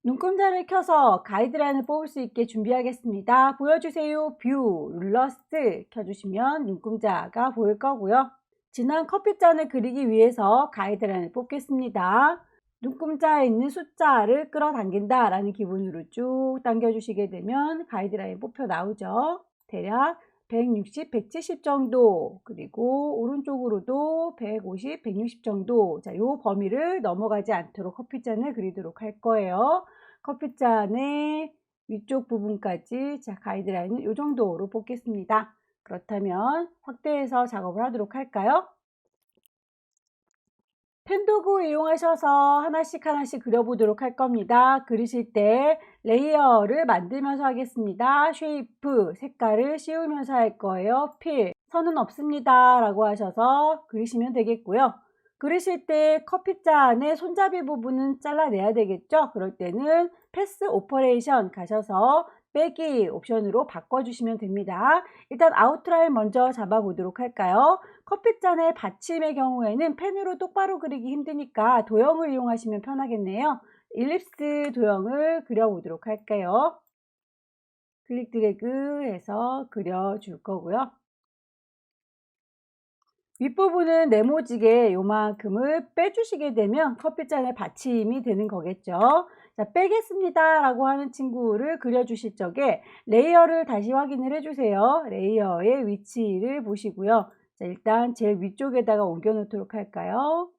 눈금자를 켜서 가이드라인을 뽑을 수 있게 준비하겠습니다. 보여주세요. 뷰, 룰러스 켜주시면 눈금자가 보일 거고요. 진한 커피잔을 그리기 위해서 가이드라인을 뽑겠습니다. 눈금자에 있는 숫자를 끌어당긴다 라는 기분으로 쭉 당겨주시게 되면 가이드라인 뽑혀 나오죠. 대략 160, 170 정도, 그리고 오른쪽으로도 150, 160 정도. 자, 요 범위를 넘어가지 않도록 커피잔을 그리도록 할 거예요. 커피잔의 위쪽 부분까지 자, 가이드라인은 요 정도로 뽑겠습니다. 그렇다면 확대해서 작업을 하도록 할까요? 펜도구 이용하셔서 하나씩 하나씩 그려보도록 할 겁니다. 그리실 때 레이어를 만들면서 하겠습니다. 쉐이프, 색깔을 씌우면서 할 거예요. 필, 선은 없습니다 라고 하셔서 그리시면 되겠고요. 그리실 때 커피잔의 손잡이 부분은 잘라내야 되겠죠. 그럴 때는 패스 오퍼레이션 가셔서 빼기 옵션으로 바꿔주시면 됩니다. 일단 아웃라인 먼저 잡아보도록 할까요? 커피잔의 받침의 경우에는 펜으로 똑바로 그리기 힘드니까 도형을 이용하시면 편하겠네요. 일립스 도형을 그려보도록 할게요. 클릭 드래그 해서 그려줄 거고요. 윗부분은 네모지게 요만큼을 빼주시게 되면 커피잔에 받침이 되는 거겠죠. 자, 빼겠습니다 라고 하는 친구를 그려주실 적에 레이어를 다시 확인을 해주세요. 레이어의 위치를 보시고요. 자, 일단 제일 위쪽에다가 옮겨 놓도록 할까요?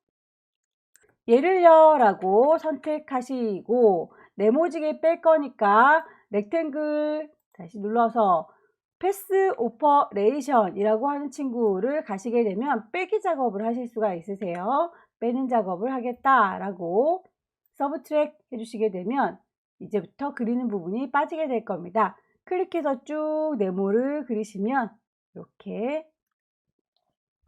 얘를요 라고 선택하시고 네모지게 뺄 거니까 렉탱글 다시 눌러서 패스 오퍼레이션 이라고 하는 친구를 가시게 되면 빼기 작업을 하실 수가 있으세요. 빼는 작업을 하겠다 라고 서브트랙 해주시게 되면 이제부터 그리는 부분이 빠지게 될 겁니다. 클릭해서 쭉 네모를 그리시면 이렇게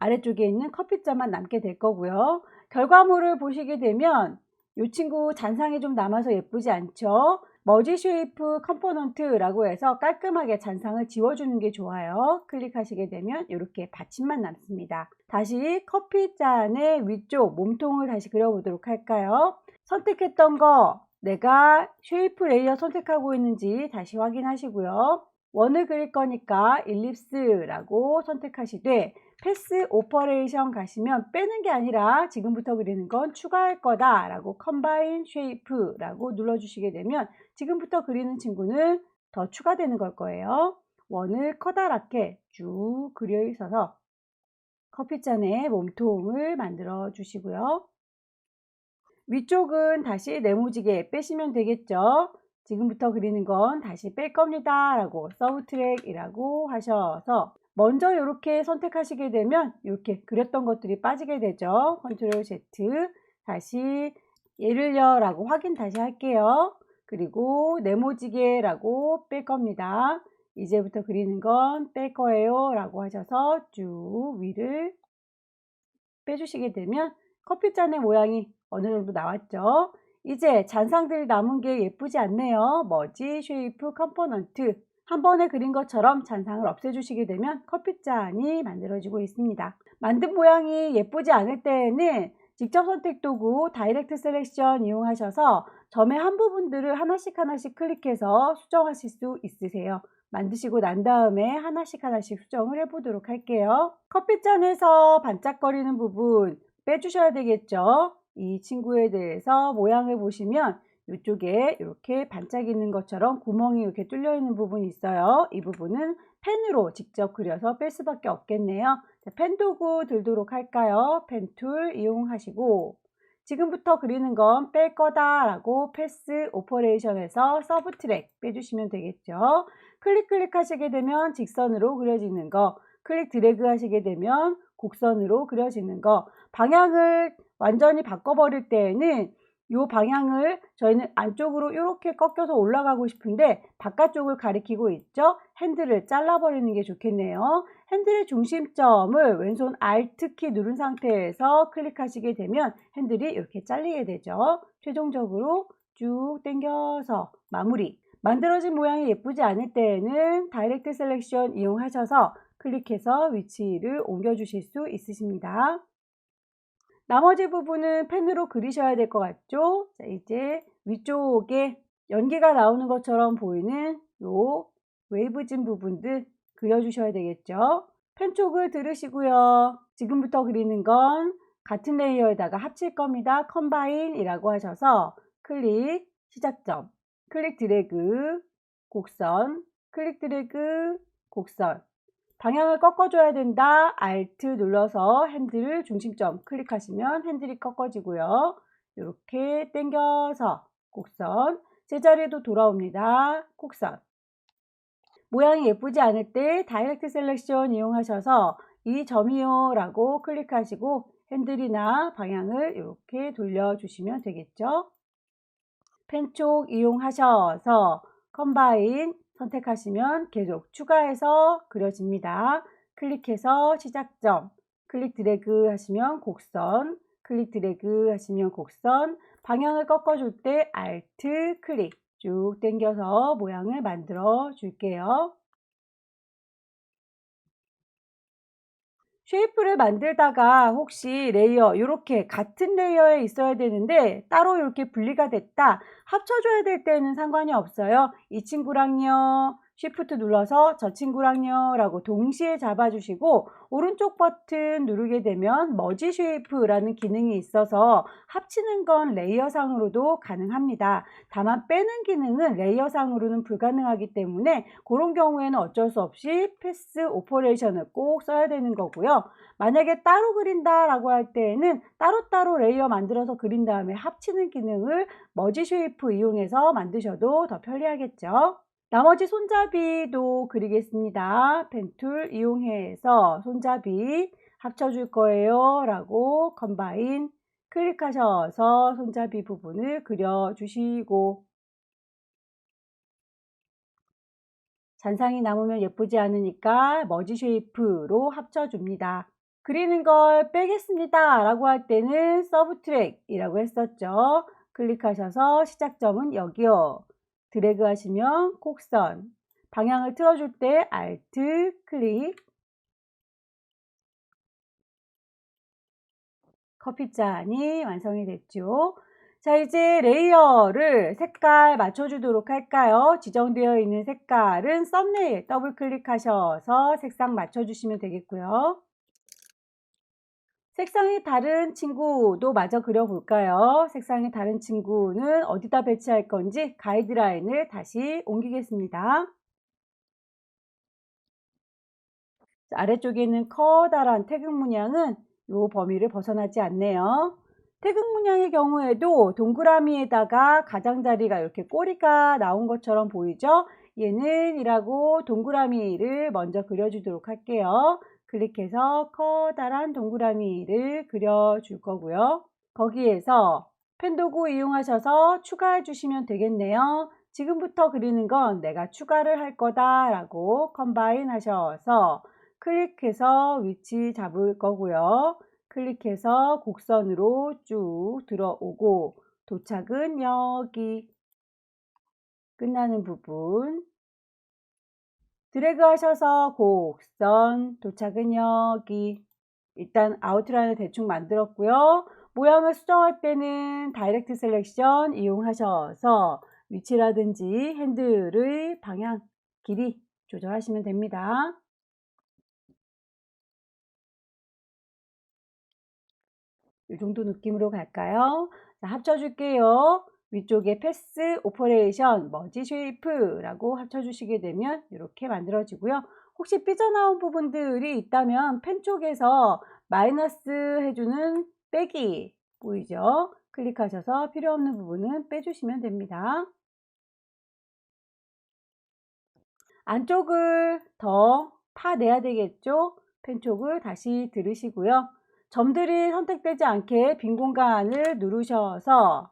아래쪽에 있는 커피잔만 남게 될 거고요. 결과물을 보시게 되면 이 친구 잔상이 좀 남아서 예쁘지 않죠? 머지 쉐이프 컴포넌트라고 해서 깔끔하게 잔상을 지워주는 게 좋아요. 클릭하시게 되면 이렇게 받침만 남습니다. 다시 커피잔의 위쪽 몸통을 다시 그려보도록 할까요? 선택했던 거 내가 쉐이프 레이어 선택하고 있는지 다시 확인하시고요. 원을 그릴 거니까 일립스라고 선택하시되 패스 오퍼레이션 가시면 빼는 게 아니라 지금부터 그리는 건 추가할 거다 라고 컴바인 쉐이프라고 눌러주시게 되면 지금부터 그리는 친구는 더 추가되는 걸 거예요. 원을 커다랗게 쭉 그려 있어서 커피잔의 몸통을 만들어 주시고요. 위쪽은 다시 네모지게 빼시면 되겠죠. 지금부터 그리는 건 다시 뺄 겁니다 라고 서브트랙이라고 하셔서 먼저 이렇게 선택하시게 되면 이렇게 그렸던 것들이 빠지게 되죠. 컨트롤 Z 다시 얘를요 라고 확인 다시 할게요. 그리고 네모지게 라고 뺄 겁니다. 이제부터 그리는 건 뺄 거예요 라고 하셔서 쭉 위를 빼주시게 되면 커피잔의 모양이 어느 정도 나왔죠. 이제 잔상들 남은 게 예쁘지 않네요. 머지 쉐이프 컴포넌트 한 번에 그린 것처럼 잔상을 없애주시게 되면 커피잔이 만들어지고 있습니다. 만든 모양이 예쁘지 않을 때에는 직접 선택 도구 다이렉트 셀렉션 이용하셔서 점의 한 부분들을 하나씩 클릭해서 수정하실 수 있으세요. 만드시고 난 다음에 하나씩 수정을 해보도록 할게요. 커피잔에서 반짝거리는 부분 빼주셔야 되겠죠. 이 친구에 대해서 모양을 보시면 이쪽에 이렇게 반짝이는 것처럼 구멍이 이렇게 뚫려 있는 부분이 있어요. 이 부분은 펜으로 직접 그려서 뺄 수밖에 없겠네요. 펜 도구 들도록 할까요? 펜 툴 이용하시고 지금부터 그리는 건 뺄 거다 라고 패스 오퍼레이션에서 서브트랙 빼주시면 되겠죠. 클릭 하시게 되면 직선으로 그려지는 거, 클릭 드래그 하시게 되면 곡선으로 그려지는 거, 방향을 완전히 바꿔버릴 때에는 이 방향을 저희는 안쪽으로 이렇게 꺾여서 올라가고 싶은데 바깥쪽을 가리키고 있죠. 핸들을 잘라버리는 게 좋겠네요. 핸들의 중심점을 왼손 Alt키 누른 상태에서 클릭하시게 되면 핸들이 이렇게 잘리게 되죠. 최종적으로 쭉 당겨서 마무리. 만들어진 모양이 예쁘지 않을 때에는 다이렉트 셀렉션 이용하셔서 클릭해서 위치를 옮겨 주실 수 있으십니다. 나머지 부분은 펜으로 그리셔야 될 것 같죠? 자, 이제 위쪽에 연기가 나오는 것처럼 보이는 요 웨이브진 부분들 그려주셔야 되겠죠? 펜 쪽을 들으시고요. 지금부터 그리는 건 같은 레이어에다가 합칠 겁니다. 컴바인이라고 하셔서 클릭, 시작점, 클릭 드래그, 곡선, 클릭 드래그, 곡선. 방향을 꺾어줘야 된다. Alt 눌러서 핸들 중심점 클릭하시면 핸들이 꺾어지고요. 이렇게 당겨서 곡선, 제자리에도 돌아옵니다. 곡선. 모양이 예쁘지 않을 때 다이렉트 셀렉션 이용하셔서 이 점이요 라고 클릭하시고 핸들이나 방향을 이렇게 돌려주시면 되겠죠. 펜 쪽 이용하셔서 컴바인 선택하시면 계속 추가해서 그려집니다. 클릭해서 시작점, 클릭 드래그 하시면 곡선, 클릭 드래그 하시면 곡선, 방향을 꺾어줄 때 Alt 클릭 쭉 당겨서 모양을 만들어 줄게요. 쉐이프를 만들다가 혹시 레이어 이렇게 같은 레이어에 있어야 되는데 따로 이렇게 분리가 됐다 합쳐줘야 될 때는 상관이 없어요. 이 친구랑요 Shift 눌러서 저 친구랑요 라고 동시에 잡아주시고 오른쪽 버튼 누르게 되면 머지 쉐이프라는 기능이 있어서 합치는 건 레이어상으로도 가능합니다. 다만 빼는 기능은 레이어상으로는 불가능하기 때문에 그런 경우에는 어쩔 수 없이 패스 오퍼레이션을 꼭 써야 되는 거고요. 만약에 따로 그린다 라고 할 때에는 따로따로 레이어 만들어서 그린 다음에 합치는 기능을 머지 쉐이프 이용해서 만드셔도 더 편리하겠죠. 나머지 손잡이도 그리겠습니다. 펜툴 이용해서 손잡이 합쳐줄 거예요 라고 컴바인 클릭하셔서 손잡이 부분을 그려주시고 잔상이 남으면 예쁘지 않으니까 머지 쉐이프로 합쳐줍니다. 그리는 걸 빼겠습니다 라고 할 때는 서브트랙이라고 했었죠. 클릭하셔서 시작점은 여기요. 드래그 하시면 곡선, 방향을 틀어줄 때 Alt 클릭, 커피잔이 완성이 됐죠. 자, 이제 레이어를 색깔 맞춰주도록 할까요? 지정되어 있는 색깔은 썸네일 더블 클릭하셔서 색상 맞춰주시면 되겠고요. 색상이 다른 친구도 마저 그려볼까요? 색상이 다른 친구는 어디다 배치할 건지 가이드라인을 다시 옮기겠습니다. 아래쪽에 있는 커다란 태극 문양은 이 범위를 벗어나지 않네요. 태극 문양의 경우에도 동그라미에다가 가장자리가 이렇게 꼬리가 나온 것처럼 보이죠? 얘는 이라고 동그라미를 먼저 그려주도록 할게요. 클릭해서 커다란 동그라미를 그려줄 거고요. 거기에서 펜 도구 이용하셔서 추가해 주시면 되겠네요. 지금부터 그리는 건 내가 추가를 할 거다 라고 컴바인 하셔서 클릭해서 위치 잡을 거고요. 클릭해서 곡선으로 쭉 들어오고 도착은 여기 끝나는 부분 드래그 하셔서 곡선 도착은 여기 일단 아웃라인을 대충 만들었고요. 모양을 수정할 때는 다이렉트 셀렉션 이용하셔서 위치라든지 핸들의 방향, 길이 조절하시면 됩니다. 이 정도 느낌으로 갈까요? 자, 합쳐줄게요. 위쪽에 패스, 오퍼레이션, 머지 쉐이프라고 합쳐주시게 되면 이렇게 만들어지고요. 혹시 삐져나온 부분들이 있다면 펜 쪽에서 마이너스 해주는 빼기 보이죠? 클릭하셔서 필요 없는 부분은 빼주시면 됩니다. 안쪽을 더 파내야 되겠죠? 펜 쪽을 다시 들으시고요. 점들이 선택되지 않게 빈 공간을 누르셔서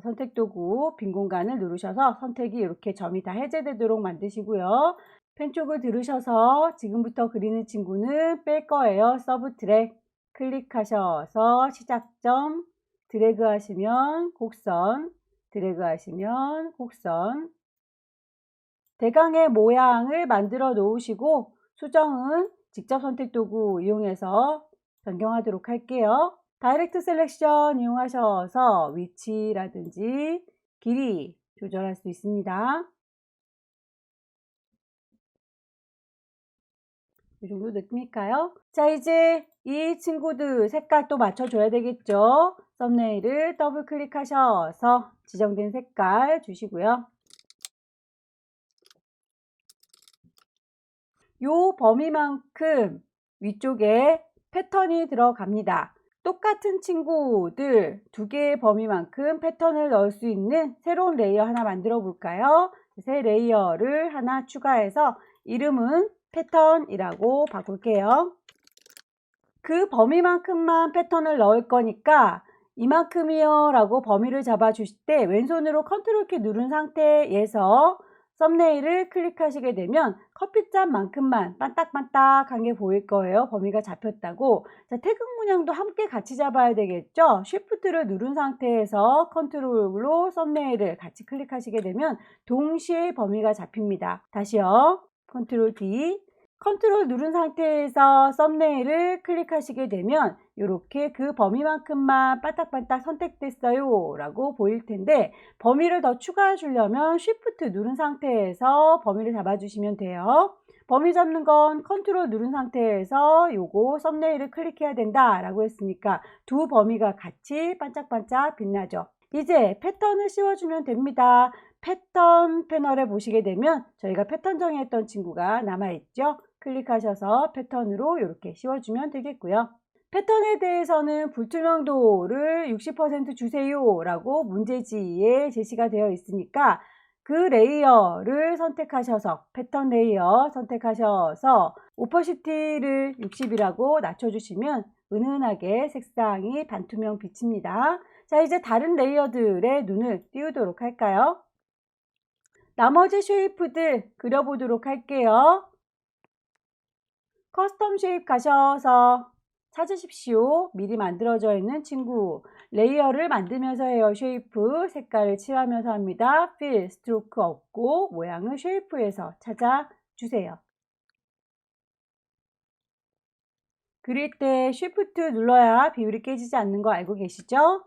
선택 도구 빈 공간을 누르셔서 선택이 이렇게 점이 다 해제되도록 만드시고요. 펜 쪽을 들으셔서 지금부터 그리는 친구는 뺄 거예요. 서브 트랙 클릭하셔서 시작점 드래그 하시면 곡선 드래그 하시면 곡선 대강의 모양을 만들어 놓으시고 수정은 직접 선택 도구 이용해서 변경하도록 할게요. 다이렉트 셀렉션 이용하셔서 위치라든지 길이 조절할 수 있습니다. 이 정도 느낌일까요? 자, 이제 이 친구들 색깔 또 맞춰줘야 되겠죠? 썸네일을 더블 클릭하셔서 지정된 색깔 주시고요. 요 범위만큼 위쪽에 패턴이 들어갑니다. 똑같은 친구들 두 개의 범위만큼 패턴을 넣을 수 있는 새로운 레이어 하나 만들어 볼까요? 새 레이어를 하나 추가해서 이름은 패턴이라고 바꿀게요. 그 범위만큼만 패턴을 넣을 거니까 이만큼이요 라고 범위를 잡아 주실 때 왼손으로 컨트롤 키 누른 상태에서 썸네일을 클릭하시게 되면 커피잔만큼만 반딱반딱한 게 보일 거예요. 범위가 잡혔다고. 자, 태극 문양도 함께 같이 잡아야 되겠죠. 쉬프트를 누른 상태에서 컨트롤로 썸네일을 같이 클릭하시게 되면 동시에 범위가 잡힙니다. 다시요. 컨트롤 D 컨트롤 누른 상태에서 썸네일을 클릭하시게 되면 이렇게 그 범위만큼만 반딱반딱 선택됐어요 라고 보일 텐데, 범위를 더 추가해 주려면 쉬프트 누른 상태에서 범위를 잡아주시면 돼요. 범위 잡는 건 컨트롤 누른 상태에서 요거 썸네일을 클릭해야 된다 라고 했으니까 두 범위가 같이 반짝반짝 빛나죠. 이제 패턴을 씌워주면 됩니다. 패턴 패널에 보시게 되면 저희가 패턴 정의했던 친구가 남아있죠. 클릭하셔서 패턴으로 이렇게 씌워주면 되겠고요. 패턴에 대해서는 불투명도를 60% 주세요 라고 문제지에 제시가 되어 있으니까 그 레이어를 선택하셔서 패턴 레이어 선택하셔서 오퍼시티를 60이라고 낮춰주시면 은은하게 색상이 반투명 비칩니다. 자, 이제 다른 레이어들의 눈을 띄우도록 할까요? 나머지 쉐이프들 그려보도록 할게요. 커스텀 쉐입 가셔서 찾으십시오. 미리 만들어져 있는 친구. 레이어를 만들면서 해요. 쉐이프 색깔을 칠하면서 합니다. 필, 스트로크 없고 모양을 쉐이프에서 찾아주세요. 그릴 때 쉬프트 눌러야 비율이 깨지지 않는 거 알고 계시죠?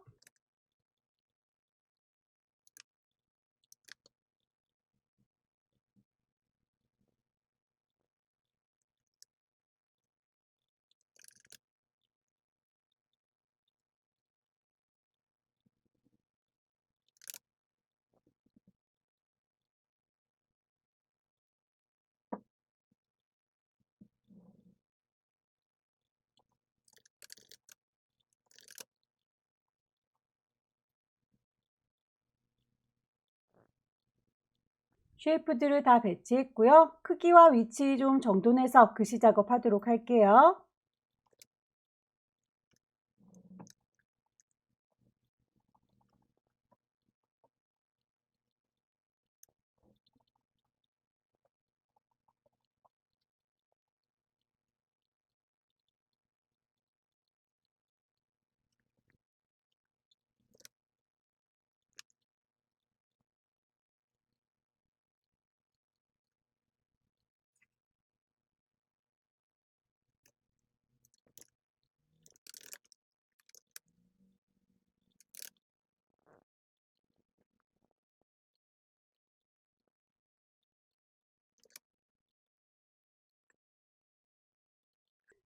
쉐이프들을 다 배치했고요. 크기와 위치 좀 정돈해서 글씨 작업하도록 할게요.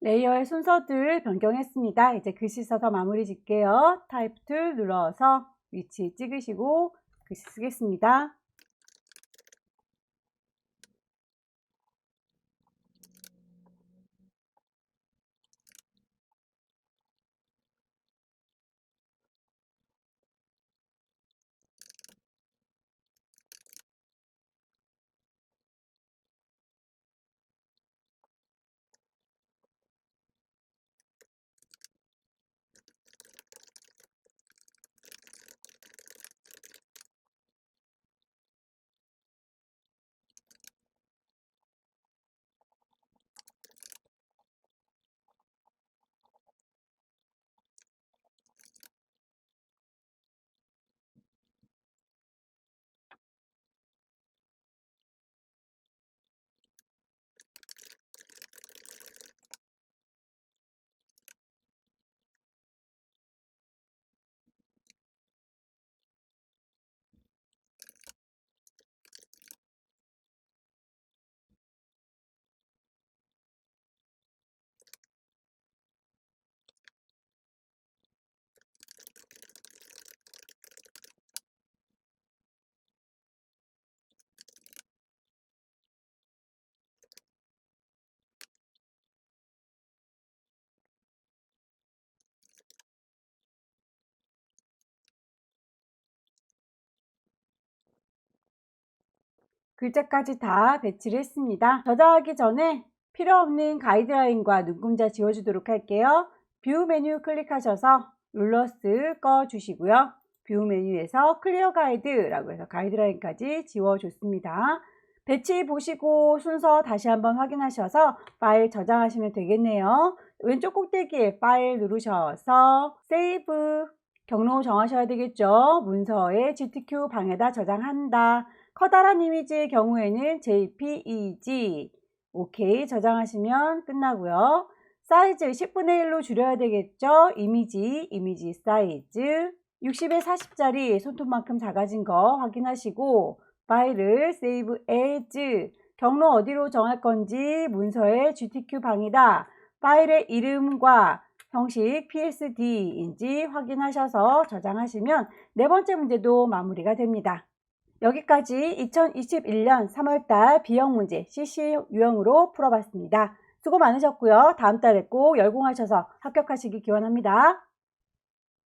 레이어의 순서들 변경했습니다. 이제 글씨 써서 마무리 짓게요. 타입 툴 눌러서 위치 찍으시고 글씨 쓰겠습니다. 글자까지 다 배치를 했습니다. 저장하기 전에 필요 없는 가이드라인과 눈금자 지워주도록 할게요. 뷰 메뉴 클릭하셔서 룰러스 꺼주시고요. 뷰 메뉴에서 클리어 가이드라고 해서 가이드라인까지 지워줬습니다. 배치 보시고 순서 다시 한번 확인하셔서 파일 저장하시면 되겠네요. 왼쪽 꼭대기에 파일 누르셔서 세이브 경로 정하셔야 되겠죠. 문서에 GTK 방에다 저장한다. 커다란 이미지의 경우에는 JPEG, 오케이, 저장하시면 끝나고요. 사이즈 10분의 1로 줄여야 되겠죠? 이미지 사이즈 60에 40짜리 손톱만큼 작아진 거 확인하시고 파일을 Save As 경로 어디로 정할 건지 문서에 GTQ 방이다. 파일의 이름과 형식 PSD인지 확인하셔서 저장하시면 네 번째 문제도 마무리가 됩니다. 여기까지 2021년 3월달 B형 문제 CC 유형으로 풀어봤습니다. 수고 많으셨고요. 다음 달에 꼭 열공하셔서 합격하시기 기원합니다.